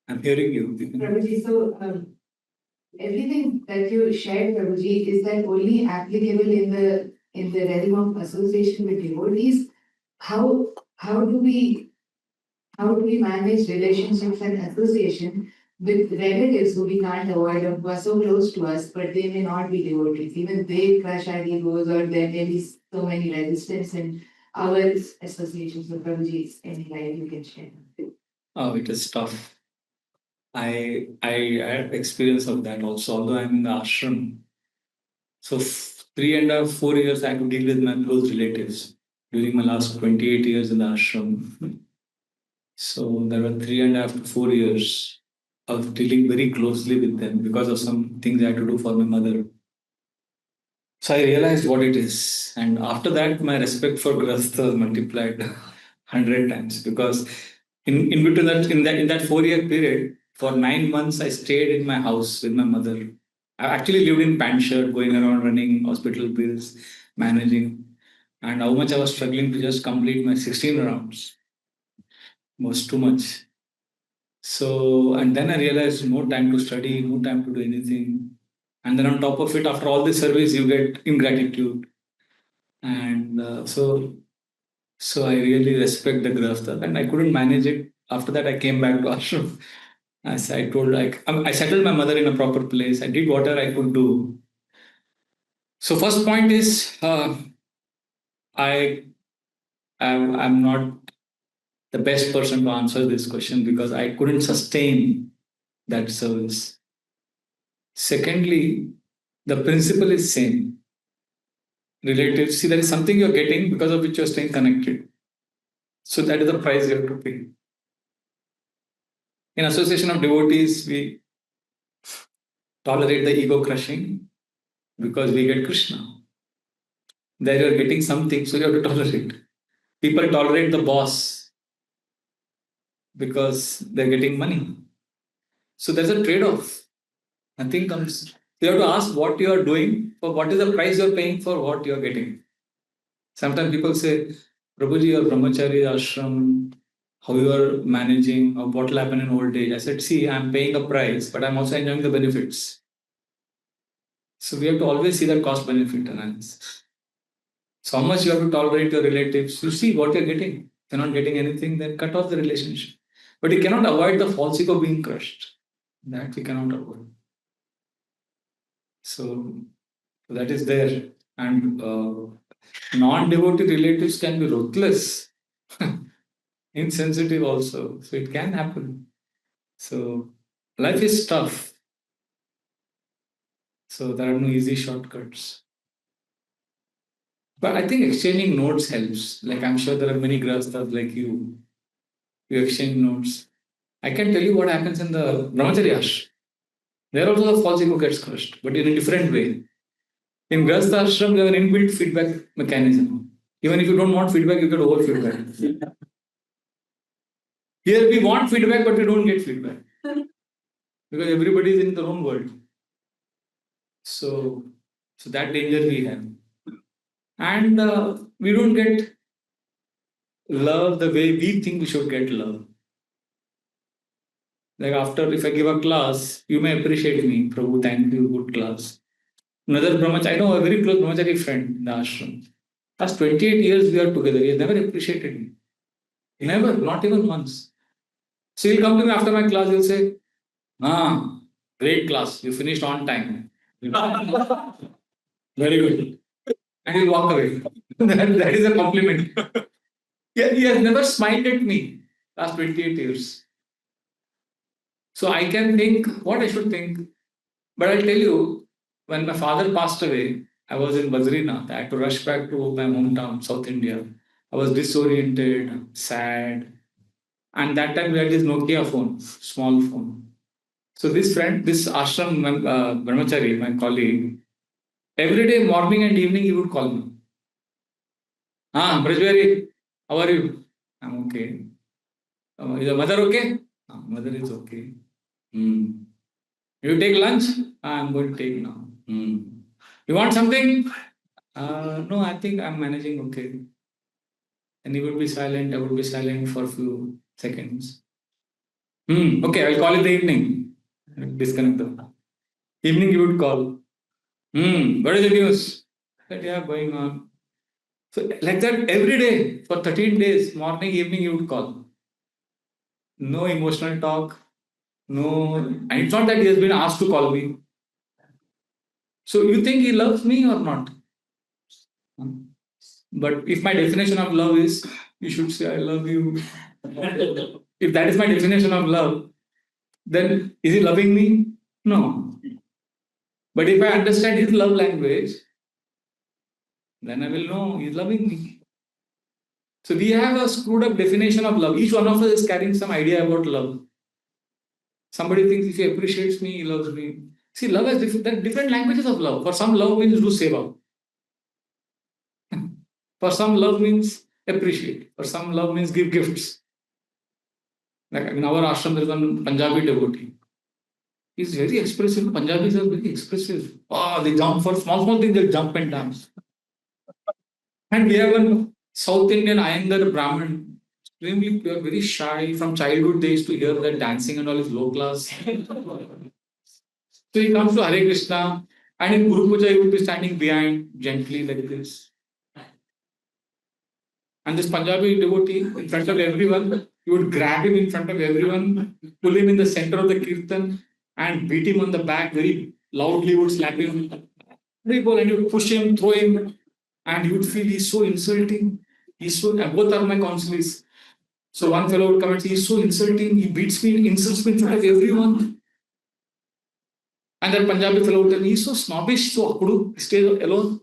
S1: I'm hearing you.
S4: Prabhuji, so everything that you shared, Prabhuji, is that only applicable in the realm of association with devotees? How do we manage relationships and association with relatives who we can't avoid or who are so close to us, but they may not be devotees? Even they crush our egos, or there may be so many resistance in our associations with Prabhuji. Any light you can share?
S1: Oh, it is tough. I had experience of that also, although I'm in the ashram. So 3.5, 4 years I had to deal with my close relatives during my last 28 years in the ashram. So there were 3.5 to 4 years of dealing very closely with them because of some things I had to do for my mother. So I realized what it is. And after that, my respect for Grihastha was multiplied 100 times because, in between that, in that 4 year period, for 9 months, I stayed in my house with my mother. I actually lived in pant shirt, going around running hospital bills, managing, and how much I was struggling to just complete my 16 rounds was too much. So, and then I realized no time to study, no time to do anything. And then on top of it, after all this service, you get ingratitude. And so I really respect the grafta, and I couldn't manage it. After that, I came back to ashram. As I told, like I settled my mother in a proper place. I did whatever I could do. So first point is I I'm not the best person to answer this question because I couldn't sustain that service. Secondly, the principle is same. Relative, see, there is something you're getting because of which you're staying connected. So that is the price you have to pay. In association of devotees, we tolerate the ego crushing because we get Krishna. There you're getting something, so you have to tolerate. People tolerate the boss because they're getting money. So there's a trade-off. Nothing comes. You have to ask what you are doing, for what is the price you're paying for what you're getting. Sometimes people say, Prabhuji, your brahmachari ashram, how you are managing, or what will happen in old age. I said, see, I'm paying a price, but I'm also enjoying the benefits. So we have to always see the cost benefit analysis. So how much you have to tolerate your relatives, you see what you're getting. If you're not getting anything, then cut off the relationship. But you cannot avoid the false ego being crushed. That we cannot avoid. So that is there. And non-devotee relatives can be ruthless, insensitive also. So it can happen. So life is tough. So there are no easy shortcuts. But I think exchanging notes helps. Like I'm sure there are many grahasthas like you. You exchange notes. I can tell you what happens in the brahmacharya ashram. There also the false ego gets crushed, but in a different way. In grahastha ashram, we have an inbuilt feedback mechanism. Even if you don't want feedback, you get over feedback. Here we want feedback, but we don't get feedback. Because everybody is in their own world. So that danger we have. And we don't get love the way we think we should get love. Like after, if I give a class, you may appreciate me. Prabhu, thank you, good class. Another brahmachari, I know a very close brahmachari friend in the ashram. Last 28 years we are together. He has never appreciated me. Never, not even once. So he'll come to me after my class, he'll say, great class, you finished on time. Very good. And he'll walk away. that is a compliment. He has never smiled at me last 28 years. So I can think what I should think. But I'll tell you, when my father passed away, I was in Badrinath. I had to rush back to my hometown, South India. I was disoriented, sad. And that time we had this Nokia phone, small phone. So this friend, this ashram brahmachari, my colleague, every day, morning and evening, he would call me. Brajbehari, how are you? I'm okay. Is your mother okay? Mother is okay. You take lunch? I'm going to take now. You want something? No, I think I'm managing okay. And he would be silent. I would be silent for a few seconds. Okay, I'll call in the evening. Disconnect the evening. You would call. What is the news? I said, yeah, going on. So like that every day for 13 days, morning, evening, you would call. No emotional talk. No, and it's not that he has been asked to call me. So you think he loves me or not? But if my definition of love is, you should say, I love you. If that is my definition of love, then is he loving me? No. But if I understand his love language, then I will know he's loving me. So we have a screwed up definition of love. Each one of us is carrying some idea about love. Somebody thinks if he appreciates me, he loves me. See, love has different languages of love. For some, love means do seva. For some, love means appreciate. For some, love means give gifts. Like in our ashram, there is one Punjabi devotee. He's very expressive. Punjabis are very expressive. Ah, they jump for small things, they jump and dance. And we have one South Indian Iyengar Brahmin, extremely pure, very shy. From childhood, they used to hear that dancing and all is low class. So he comes to Hare Krishna, and in Guru Puja, he would be standing behind gently like this. And this Punjabi devotee, in front of everyone, he would grab him in front of everyone, pull him in the center of the kirtan, and beat him on the back very loudly, would slap him. And he would push him, throw him, and you would feel he's so insulting. He's so, and both are my counsellors. So one fellow would come and say, he's so insulting, he beats me, insults me in front of everyone. And that Punjabi fellow would tell me, he's so snobbish, so akudu, he stays alone.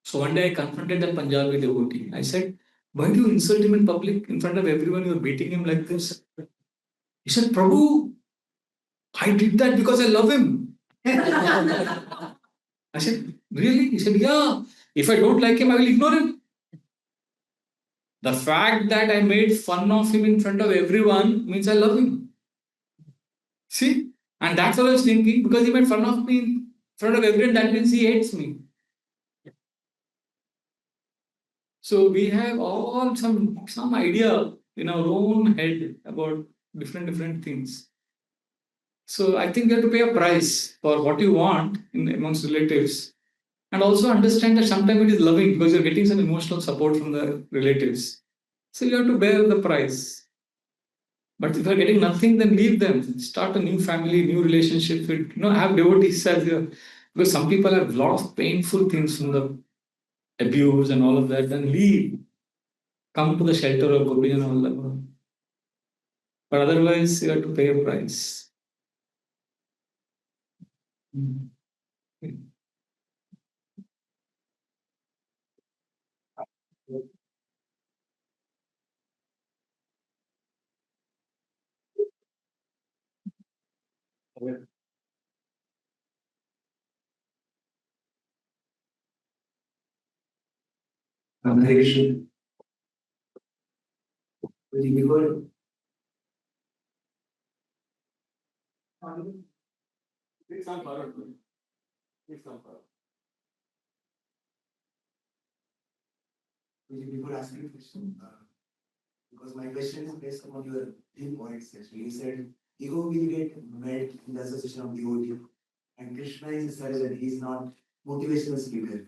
S1: So one day I confronted that Punjabi devotee. I said, why do you insult him in public in front of everyone? You're beating him like this. He said, Prabhu, I did that because I love him. I said, really? He said, yeah. If I don't like him, I will ignore him. The fact that I made fun of him in front of everyone means I love him. See? And that's what I was thinking. Because he made fun of me in front of everyone, that means he hates me. So we have all some idea in our own head about different things. So I think you have to pay a price for what you want amongst relatives. And also understand that sometimes it is loving because you're getting some emotional support from the relatives. So you have to bear the price. But if you're getting nothing, then leave them. Start a new family, new relationship. With, have devotees as your, because some people have a lot of painful things from the abuse and all of that. Then leave. Come to the shelter of Gopi and all that. But otherwise, you have to pay a price.
S5: Hare Krishna. Before before asking a question, because my question is based on your 3 points actually. You said ego will get met in the association of devotee, and Krishna is surgeon, he is not motivational speaker.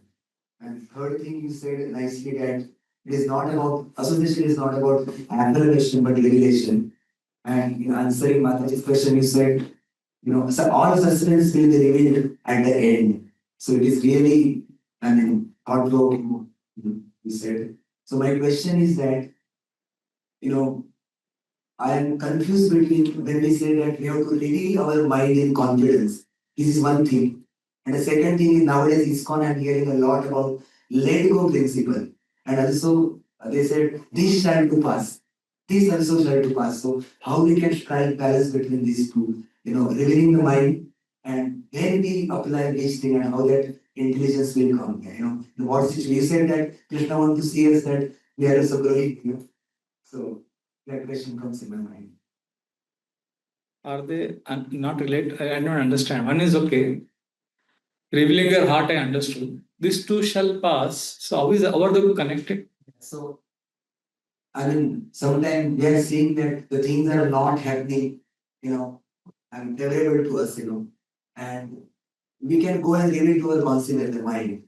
S5: And third thing you said nicely that it is not about association is not about affirmation but revelation. And in answering Mataji's question, you said, so all sustenance will be revealed at the end. So it is really, thought provoking, you said. So my question is that, I am confused between when we say that we have to reveal our mind in confidence. This is one thing. And the second thing is nowadays ISKCON I'm hearing a lot about let go principle. And also they said this shall to pass. This also shall to pass. So how we can strike balance between these two, revealing the mind and then we apply each thing and how that intelligence will come. In what situation you said that Krishna wants to see us that we are also growing. So that question comes in my mind.
S1: Are they not related? I don't understand. One is okay. Revealing your heart, I understood. These two shall pass. So how are they connected?
S5: So, sometimes we are seeing that the things are not happening, and favorable to us, and we can go and reveal to our conscious the mind.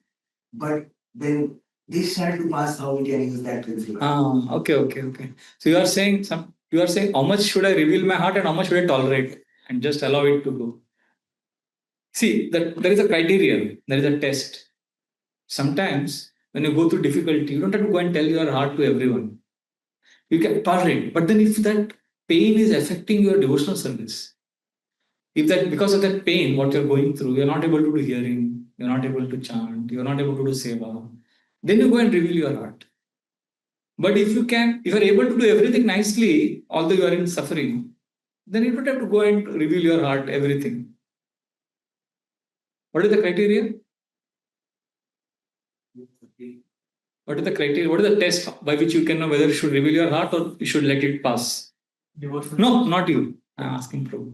S5: But then this shall to pass, how we can use that principle.
S1: Okay. So you are saying how much should I reveal my heart and how much should I tolerate and just allow it to go. See, that there is a criterion, there is a test. Sometimes when you go through difficulty, you don't have to go and tell your heart to everyone. You can tolerate. But then if that pain is affecting your devotional service, if that because of that pain, what you're going through, you're not able to do hearing, you're not able to chant, you're not able to do seva, then you go and reveal your heart. But if you're able to do everything nicely, although you are in suffering, then you don't have to go and reveal your heart, everything. What is the criteria? What is the criteria? What is the test by which you can know whether you should reveal your heart or you should let it pass?
S5: Devotional.
S1: No, not you. I'm asking Prabhu.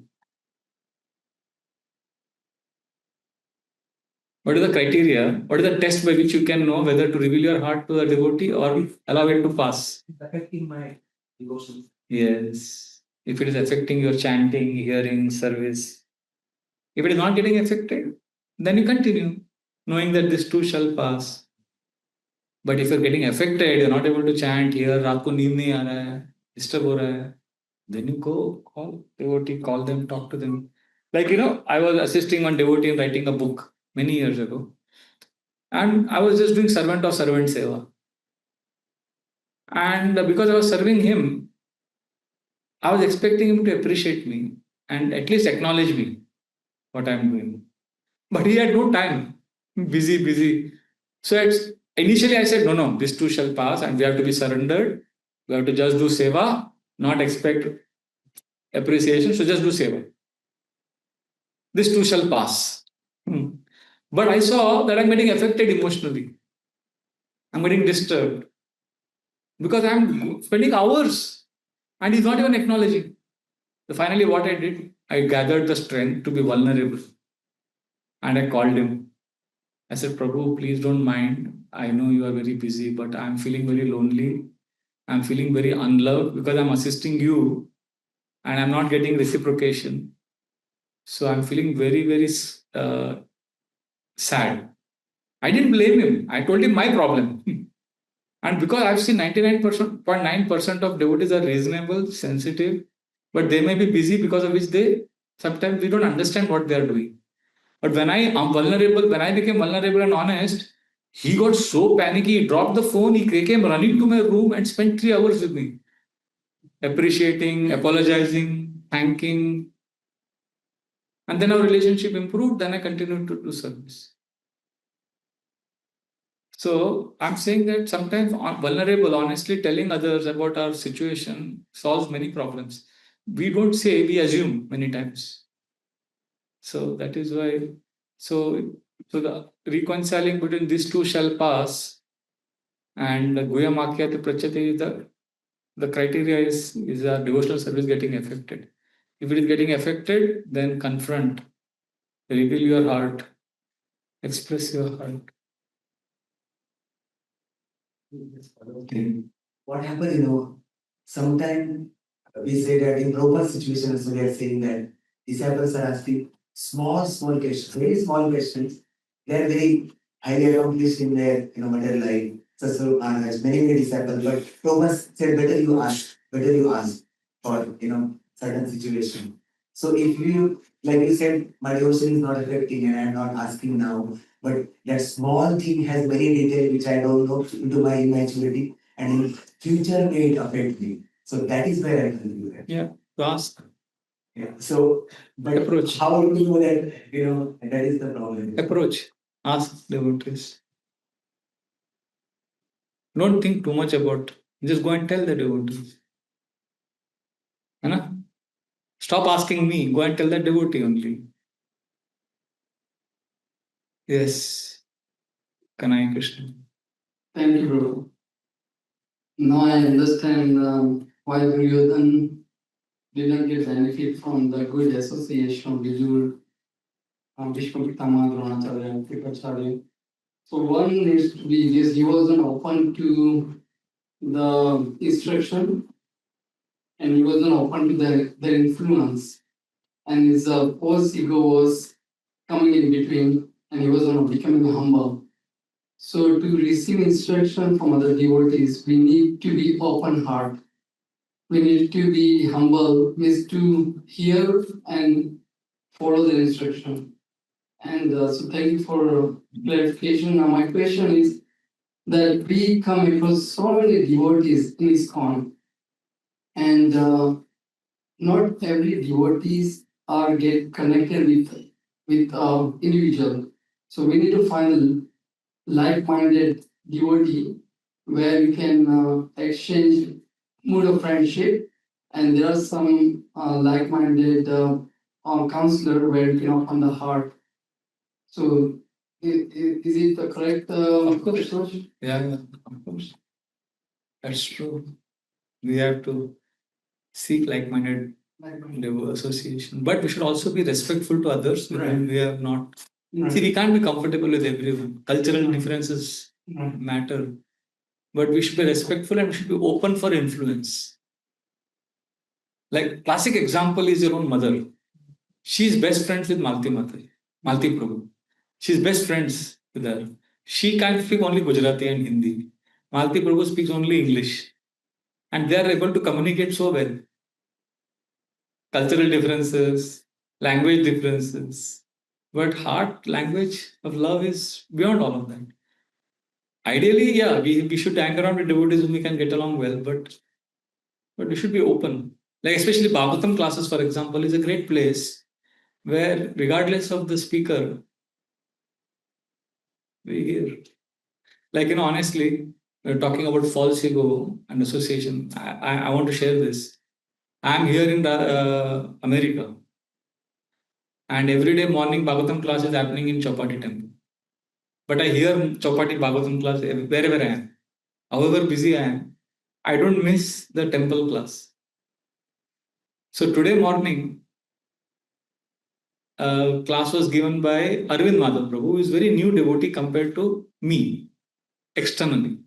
S1: What is the criteria? What is the test by which you can know whether to reveal your heart to a devotee or allow it to pass?
S5: It's affecting my devotion.
S1: Yes. If it is affecting your chanting, hearing, service. If it is not getting affected, then you continue, knowing that this too shall pass. But if you're getting affected, you're not able to chant, hear, रात को नींद नहीं आ रहा है, disturb हो रहा है, then you go call devotee, call them, talk to them. Like, I was assisting one devotee in writing a book many years ago. And I was just doing servant of servant seva. And because I was serving him, I was expecting him to appreciate me and at least acknowledge me, what I'm doing. But he had no time. Busy, busy. So initially I said, no, this too shall pass and we have to be surrendered. We have to just do seva, not expect appreciation. So just do seva. This too shall pass. But I saw that I'm getting affected emotionally. I'm getting disturbed because I'm spending hours and he's not even acknowledging. So finally, what I did, I gathered the strength to be vulnerable and I called him. I said, Prabhu, please don't mind. I know you are very busy, but I'm feeling very lonely. I'm feeling very unloved because I'm assisting you and I'm not getting reciprocation. So I'm feeling very, very sad. I didn't blame him. I told him my problem. And because I've seen 99.9% of devotees are reasonable, sensitive, but they may be busy because of which sometimes we don't understand what they are doing. But when I became vulnerable and honest, he got so panicky, he dropped the phone, he came running to my room and spent 3 hours with me, appreciating, apologizing, thanking. And then our relationship improved, then I continued to do service. So I'm saying that sometimes vulnerable, honestly telling others about our situation solves many problems. We don't say, we assume many times. So that is why. So the reconciling between these two shall pass and Guya Makyati Prachati, the criteria is our devotional service getting affected. If it is getting affected, then confront, reveal your heart, express your heart.
S5: Okay. What happened, sometimes we say that in proper situations, we are saying that disciples are asking small questions, very small questions. They are very highly accomplished in their, material life. So has many disciples, but Thomas said, better you ask for, certain situation. So if you, like you said, my devotion is not affecting and I am not asking now, but that small thing has many details which I don't know into my immaturity and in future may it affect me. So that is where I can do that.
S1: Yeah, to ask.
S5: Yeah. So, but
S1: Approach.
S5: how do you know that, that is the problem?
S1: Approach. Ask devotees. Don't think too much about. Just go and tell the devotees. Stop asking me. Go and tell the devotee only. Yes. Kanai Krishna.
S6: Thank you, Prabhu. Now I understand why Duryodhan didn't get benefit from the good association with Bhishma Pitama, Dronacharya, and Kripacharya. So one needs to be this, he wasn't open to the instruction and he wasn't open to their influence. And his false ego was coming in between and he was not becoming humble. So to receive instruction from other devotees, we need to be open heart. We need to be humble, means to hear and follow the instruction. And so thank you for clarification. Now my question is that we come across so many devotees in ISKCON, and not every devotees are get connected with individual. So we need to find a like-minded devotee where we can exchange mood of friendship, and there are some like-minded counselor where you can open the heart. So is it the correct approach?
S1: Yeah, of course. That's true. We have to seek like-minded association. But we should also be respectful to others with whom we have not. See, we can't be comfortable with everyone. Cultural differences matter. But we should be respectful and we should be open for influence. Like classic example is your own mother. She's best friends with Malti Mata, Malti Prabhu. She's best friends with her. She can speak only Gujarati and Hindi. Malti Prabhu speaks only English. And they are able to communicate so well. Cultural differences, language differences. But heart language of love is beyond all of that. Ideally, yeah, we should hang around with devotees whom we can get along well, but we should be open. Like especially Bhagavatam classes, for example, is a great place where regardless of the speaker, we hear. Like, honestly, we're talking about false ego and association. I want to share this. I'm here in America, and every day morning Bhagavatam class is happening in Chowpatty temple. But I hear Chowpatty Bhagavatam class wherever I am. However busy I am, I don't miss the temple class. So today morning, class was given by Arvind Madhav Prabhu, who is very new devotee compared to me externally.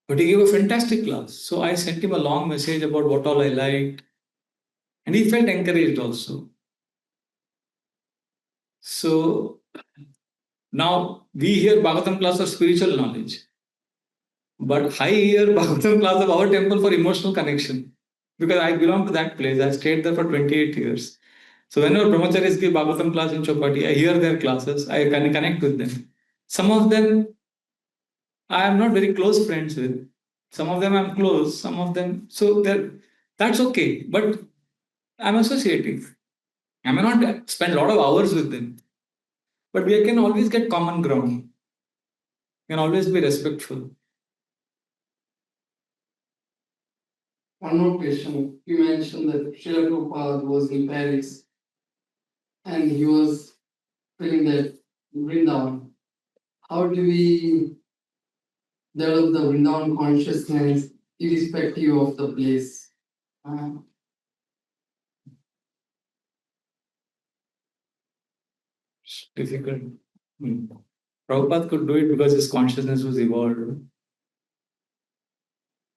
S1: But he gave a fantastic class. So I sent him a long message about what all I liked. And he felt encouraged also. So now we hear Bhagavatam class for spiritual knowledge. But I hear Bhagavatam class of our temple for emotional connection. Because I belong to that place. I stayed there for 28 years. So whenever brahmacharis give Bhagavatam class in Chowpatty, I hear their classes. I can connect with them. Some of them I am not very close friends with. Some of them I'm close. Some of them, so that's okay. But I'm associative. I may not spend a lot of hours with them, but we can always get common ground. We can always be respectful.
S6: One more question. You mentioned that Srila Prabhupada was in Paris and he was feeling that Vrindavan. How do we develop the Vrindavan consciousness irrespective of the place?
S1: It's difficult. Prabhupada could do it because his consciousness was evolved.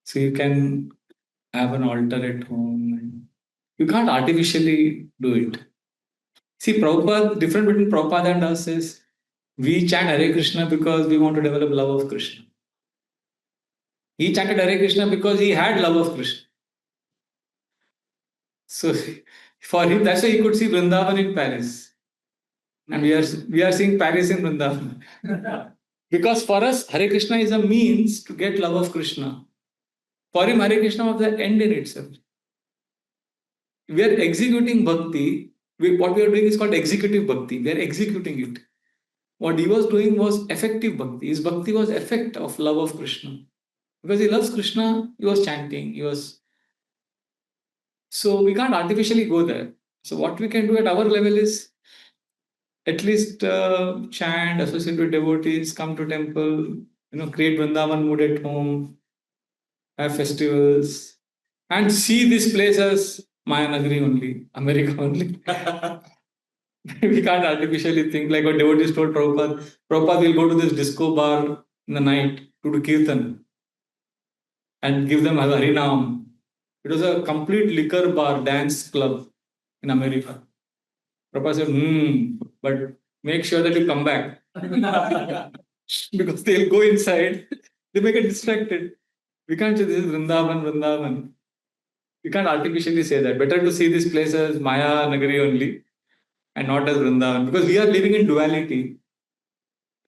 S1: So you can have an altar at home. And you can't artificially do it. See, Prabhupada, difference between Prabhupada and us is we chant Hare Krishna because we want to develop love of Krishna. He chanted Hare Krishna because he had love of Krishna. So for him, that's why he could see Vrindavan in Paris. And we are seeing Paris in Vrindavan. Because for us, Hare Krishna is a means to get love of Krishna. For him, Hare Krishna was the end in itself. We are executing bhakti. What we are doing is called executive bhakti. We are executing it. What he was doing was effective bhakti. His bhakti was effect of love of Krishna. Because he loves Krishna, he was chanting, So we can't artificially go there. So what we can do at our level is at least chant, associate with devotees, come to temple, create Vrindavan mood at home, have festivals, and see this place as Maya Nagari only, America only. We can't artificially think like what devotees told Prabhupada. Prabhupada will go to this disco bar in the night to do kirtan and give them Harinam. It was a complete liquor bar, dance club in America. Prabhupada said, but make sure that you come back. Because they'll go inside, they may get distracted. We can't say this is Vrindavan, Vrindavan. We can't artificially say that. Better to see this place as Maya Nagari only and not as Vrindavan. Because we are living in duality.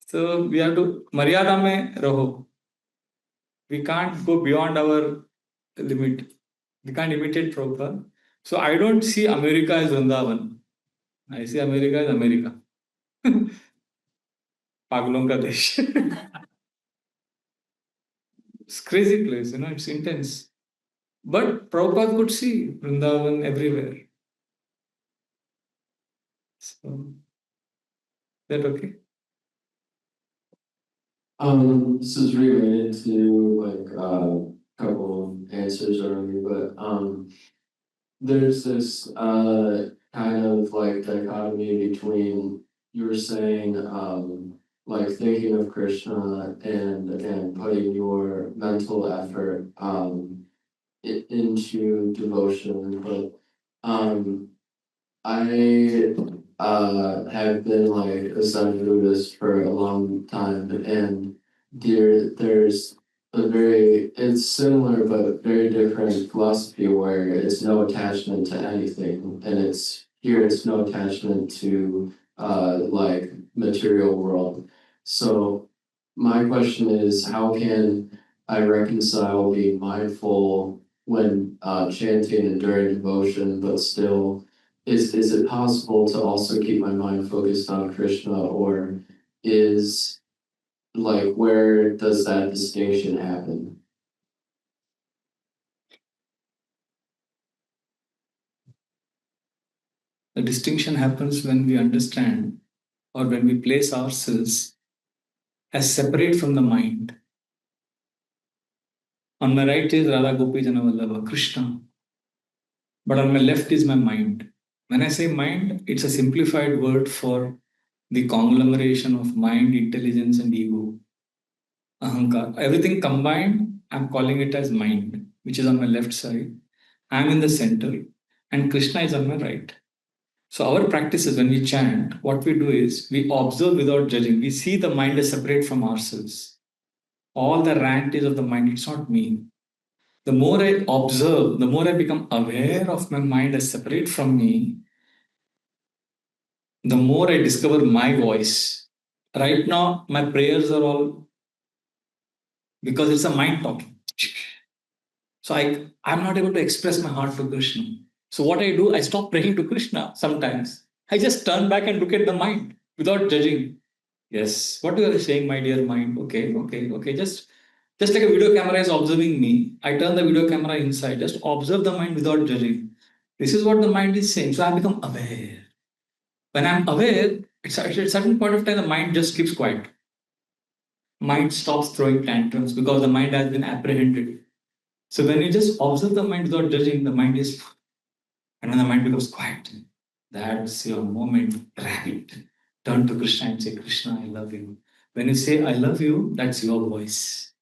S1: So we have to Maryada mein raho. We can't go beyond our limit. We can't imitate Prabhupada. So I don't see America as Vrindavan. I see America as America. Paglon ka desh. It's crazy place, it's intense. But Prabhupada could see Vrindavan everywhere. So, is that okay?
S7: This is related to like a couple of answers already, but
S6: there's this kind of like dichotomy between you were saying like thinking of Krishna and again putting your mental effort into devotion, but I have been like a Zen Buddhist for a long time, and there's a very it's similar but very different philosophy where it's no attachment to anything, and it's no attachment to like material world. So my question is, how can I reconcile being mindful when chanting and during devotion, but still is it possible to also keep my mind focused on Krishna, or is like where does that distinction happen?
S1: The distinction happens when we understand or when we place ourselves as separate from the mind. On my right is Radha Gopi Janavallabha, Krishna, but on my left is my mind. When I say mind, it's a simplified word for the conglomeration of mind, intelligence, and ego, ahankar. Everything combined, I'm calling it as mind, which is on my left side. I'm in the center, and Krishna is on my right. So our practice is when we chant, what we do is we observe without judging. We see the mind as separate from ourselves. All the rant is of the mind, it's not me. The more I observe, the more I become aware of my mind as separate from me, the more I discover my voice. Right now, my prayers are all because it's a mind talking. So I'm not able to express my heart to Krishna. So what I do, I stop praying to Krishna sometimes. I just turn back and look at the mind without judging. Yes, what you are saying, my dear mind. Okay. Just like a video camera is observing me, I turn the video camera inside. Just observe the mind without judging. This is what the mind is saying. So I become aware. When I'm aware, at a certain point of time, the mind just keeps quiet. Mind stops throwing tantrums because the mind has been apprehended. So when you just observe the mind without judging, the mind is, and when the mind becomes quiet, that's your moment. Grab it. Turn to Krishna and say, Krishna, I love you. When you say, I love you, that's your voice.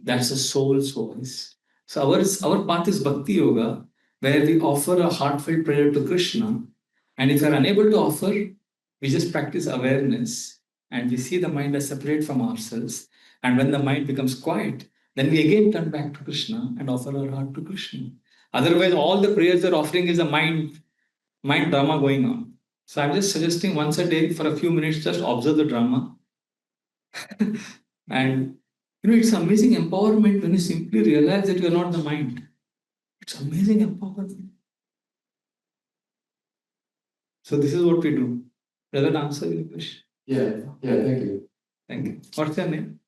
S1: That's the soul's voice. So our path is Bhakti Yoga, where we offer a heartfelt prayer to Krishna. And if we are unable to offer, we just practice awareness and we see the mind as separate from ourselves. And when the mind becomes quiet, then we again turn back to Krishna and offer our heart to Krishna. Otherwise, all the prayers they're offering is a mind drama going on. So I'm just suggesting once a day for a few minutes, just observe the drama. And it's amazing empowerment when you simply realize that you're not the mind. It's amazing empowerment. So this is what we do. Does that answer your question?
S6: Yeah, thank you.
S1: Thank you. What's your name?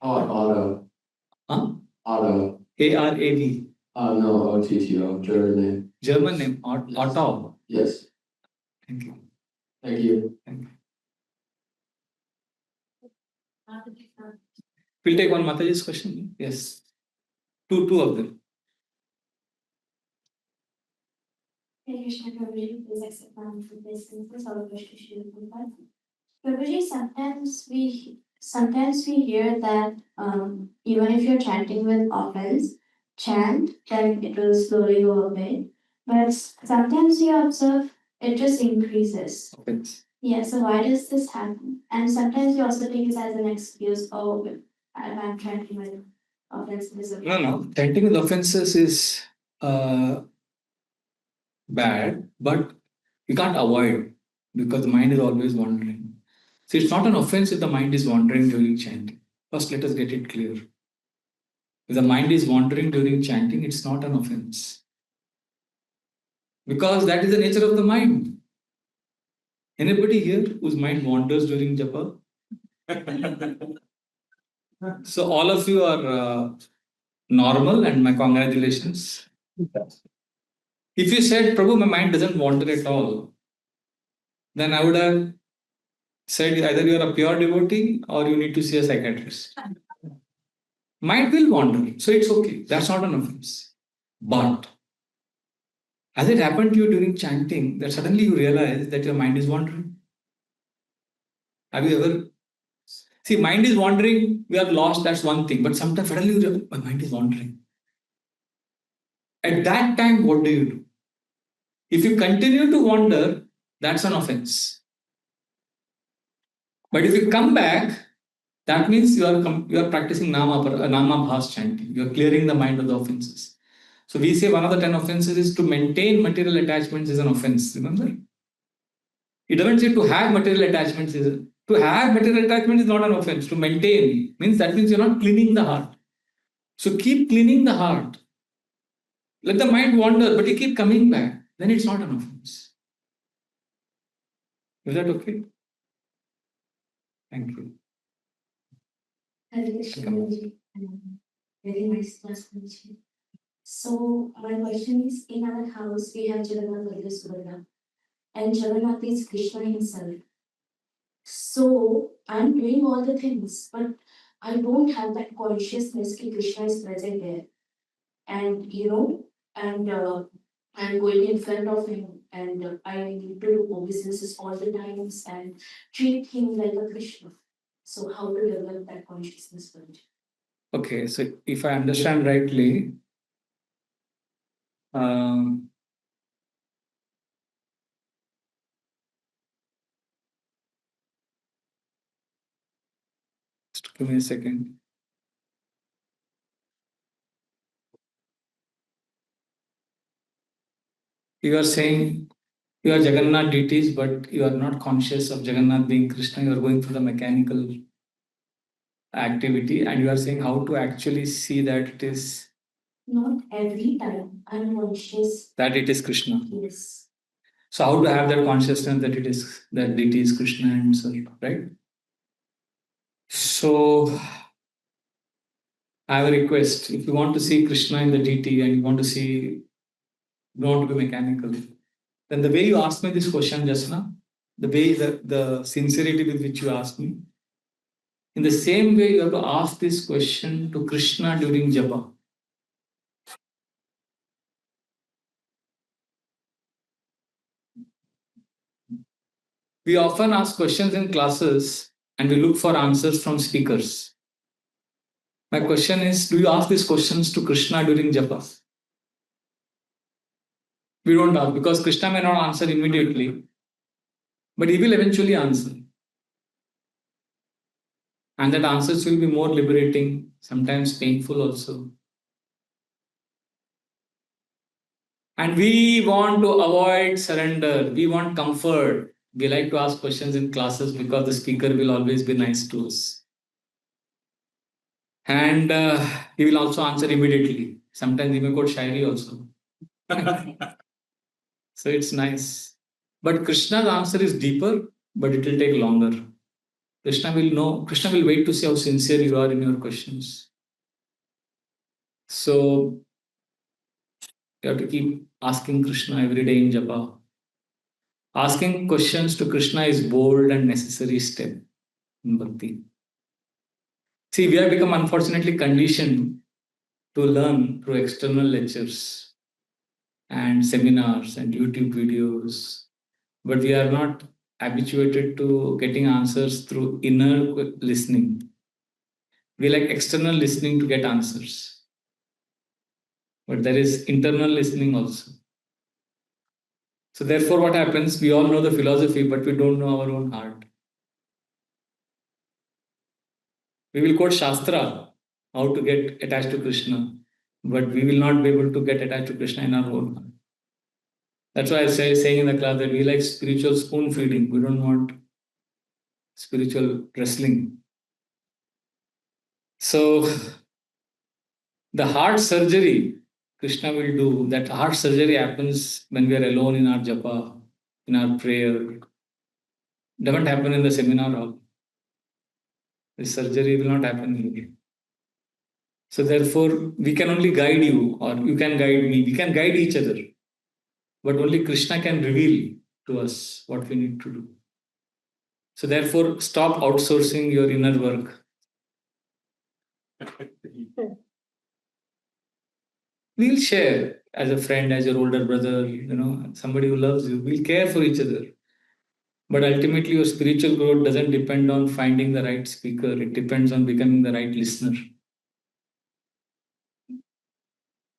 S6: Otto.
S1: Huh?
S6: Otto.
S1: ARAV.
S6: No, OTTO, German name.
S1: German name, Otto.
S6: Yes.
S1: Thank you.
S6: Thank you.
S1: Thank you. We'll take one Mataji's question. Yes. Two of them.
S7: Hey, Krishna Prabhuji, please accept my obeisances. All wish to share with God. Prabhuji, sometimes we hear that even if you're chanting with offense, chant, then it will slowly go away. But sometimes you observe it just increases.
S1: Offense.
S7: Yeah, so why does this happen? And sometimes you also take it as an excuse, oh, I'm chanting with offenses.
S1: No. Chanting with offenses is bad, but you can't avoid because the mind is always wandering. So it's not an offense if the mind is wandering during chanting. First, let us get it clear. If the mind is wandering during chanting, it's not an offense. Because that is the nature of the mind. Anybody here whose mind wanders during japa? So all of you are normal and my congratulations. If you said, Prabhu, my mind doesn't wander at all, then I would have said either you are a pure devotee or you need to see a psychiatrist. Mind will wander, so it's okay. That's not an offense. But Has it happened to you during chanting that suddenly you realize that your mind is wandering? Have you ever? See, mind is wandering, we are lost, that's one thing. But sometimes suddenly you realize, my mind is wandering. At that time, what do you do? If you continue to wander, that's an offense. But if you come back, that means you are practicing nama bhas chanting. You are clearing the mind of the offenses. So we say one of the 10 offenses is to maintain material attachments is an offense. Remember? It doesn't say to have material attachments. To have material attachment is not an offense. To maintain means that means you're not cleaning the heart. So keep cleaning the heart. Let the mind wander, but you keep coming back. Then it's not an offense. Is that okay? Thank you.
S7: Hare Krishna, Guruji. Very nice explanation. So my question is, in our house we have Jagannath Vedra Subhadra, and Jagannath is Krishna himself. So I'm doing all the things, but I don't have that consciousness that Krishna is present there. And I'm going in front of him, and I need to do obeisances all the times and treat him like a Krishna. So how to develop that consciousness for it?
S1: Okay, so if I understand rightly, um, just give me a second. You are saying you are Jagannath deities, but you are not conscious of Jagannath being Krishna. You are going through the mechanical activity, and you are saying how to actually see that it is
S7: Not every time I'm conscious.
S1: that it is Krishna.
S7: Yes.
S1: So how to have that consciousness that it is that deity is Krishna and so right? So I have a request. If you want to see Krishna in the deity and you want to see, don't want to be mechanical, then the way you asked me this question just now, the way the sincerity with which you asked me, in the same way you have to ask this question to Krishna during japa. We often ask questions in classes and we look for answers from speakers. My question is, do you ask these questions to Krishna during japa? We don't ask because Krishna may not answer immediately, but he will eventually answer. And that answers will be more liberating, sometimes painful also. And we want to avoid surrender. We want comfort. We like to ask questions in classes because the speaker will always be nice to us. And he will also answer immediately. Sometimes he may quote Shairi also. So it's nice. But Krishna's answer is deeper, but it will take longer. Krishna will wait to see how sincere you are in your questions. So you have to keep asking Krishna every day in japa. Asking questions to Krishna is bold and necessary step in bhakti. See, we have become unfortunately conditioned to learn through external lectures and seminars and YouTube videos, but we are not habituated to getting answers through inner listening. We like external listening to get answers, but there is internal listening also. So therefore, what happens? We all know the philosophy, but we don't know our own heart. We will quote Shastra, how to get attached to Krishna, but we will not be able to get attached to Krishna in our own heart. That's why I saying in the class that we like spiritual spoon feeding. We don't want spiritual wrestling. So the heart surgery Krishna will do, that heart surgery happens when we are alone in our japa, in our prayer. Doesn't happen in the seminar hall. The surgery will not happen here. So therefore, we can only guide you, or you can guide me. We can guide each other. But only Krishna can reveal to us what we need to do. So therefore, stop outsourcing your inner work. we'll share as a friend, as your older brother, somebody who loves you. We'll care for each other. But ultimately, your spiritual growth doesn't depend on finding the right speaker. It depends on becoming the right listener.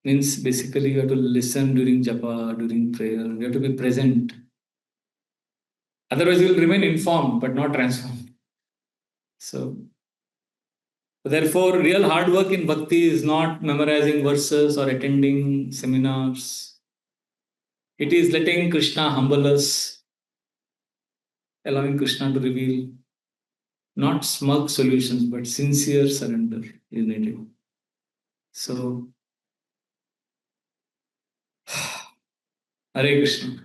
S1: Means basically you have to listen during japa, during prayer. You have to be present. Otherwise, you will remain informed but not transformed. So, therefore, real hard work in bhakti is not memorizing verses or attending seminars. It is letting Krishna humble us, allowing Krishna to reveal not smug solutions but sincere surrender is needed. So, Hare Krishna.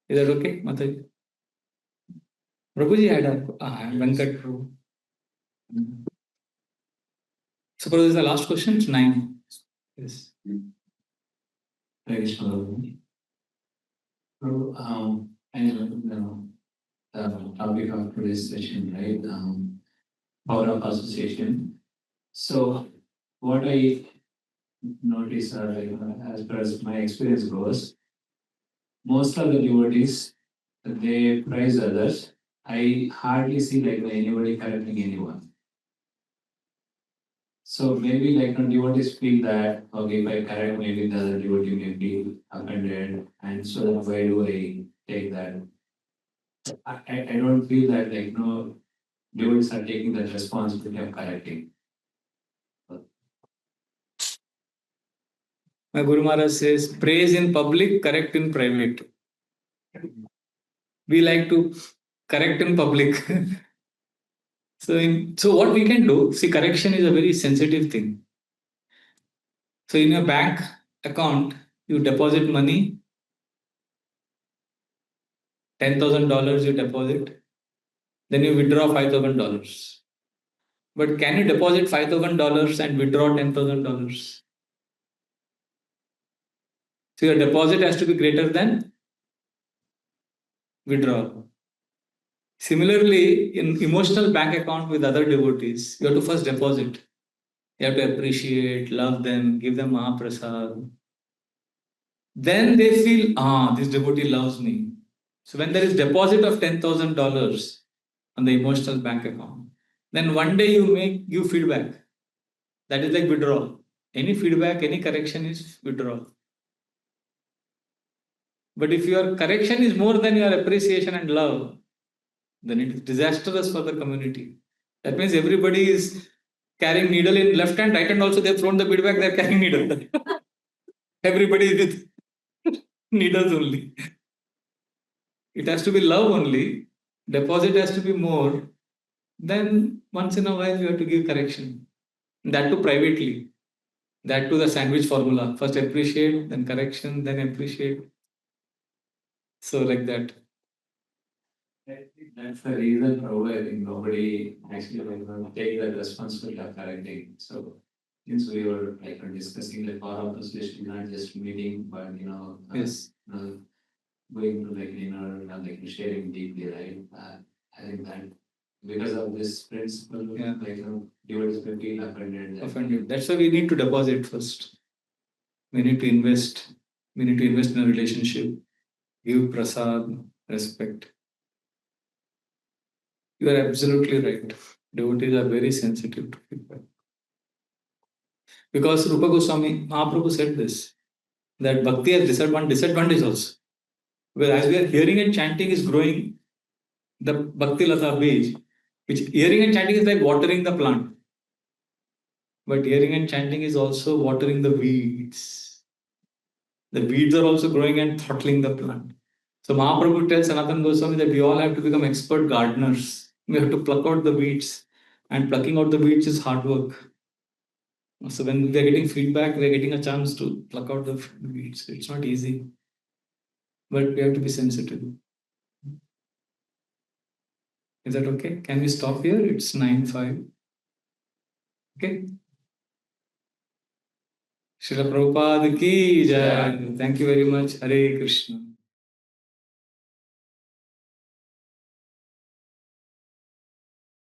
S1: Is that okay, Mataji? Prabhuji had a Venkat Prabhu. So, Prabhu, this is the last question. It's 9. Yes.
S8: Hare Krishna. So, I know the topic of today's session, right? Power of association. So, what I notice, as far as my experience goes, most of the devotees they praise others. I hardly see anybody correcting anyone. So maybe devotees feel that okay, if I correct, maybe the other devotee may feel offended, and so why do I take that? I don't feel that devotees are taking that responsibility of correcting.
S1: My Guru Maharaj says, praise in public, correct in private. We like to correct in public. So what we can do, see, correction is a very sensitive thing. So in your bank account, you deposit money, $10,000 you deposit, then you withdraw $5,000. But can you deposit $5,000 and withdraw $10,000? So your deposit has to be greater than withdrawal. Similarly, in emotional bank account with other devotees, you have to first deposit. You have to appreciate, love them, give them Mahaprasad. Then they feel, this devotee loves me. So when there is deposit of $10,000 on the emotional bank account, then one day you give feedback. That is like withdrawal. Any feedback, any correction is withdrawal. But if your correction is more than your appreciation and love, then it is disastrous for the community. That means everybody is carrying needle in left hand, right hand also they've thrown the feedback, they're carrying needle. Everybody is with needles only. It has to be love only. Deposit has to be more. Then once in a while you have to give correction. That too privately. That too the sandwich formula. First appreciate, then correction, then appreciate. So like that.
S8: That's the reason probably I think nobody actually take that responsibility of correcting. So since we were discussing the power of association, not just meeting, but
S1: Yes.
S8: going to inner and sharing deeply, right? I think that because of this principle,
S1: Yeah.
S8: devotees will feel offended.
S1: Offended. That's why we need to deposit first. We need to invest. We need to invest in a relationship. Give prasad, respect. You are absolutely right. Devotees are very sensitive to feedback. Because Rupa Goswami, Mahaprabhu said this, that bhakti has disadvantage also. Because as we are hearing and chanting is growing, the bhakti lata bij, which hearing and chanting is like watering the plant. But hearing and chanting is also watering the weeds. The weeds are also growing and throttling the plant. So Mahaprabhu tells Sanatana Goswami that we all have to become expert gardeners. We have to pluck out the weeds. And plucking out the weeds is hard work. So when we are getting feedback, we are getting a chance to pluck out the weeds. It's not easy. But we have to be sensitive. Is that okay? Can we stop here? It's 9:05. Okay. Srila Prabhupada ki jai. Thank you very much. Hare Krishna.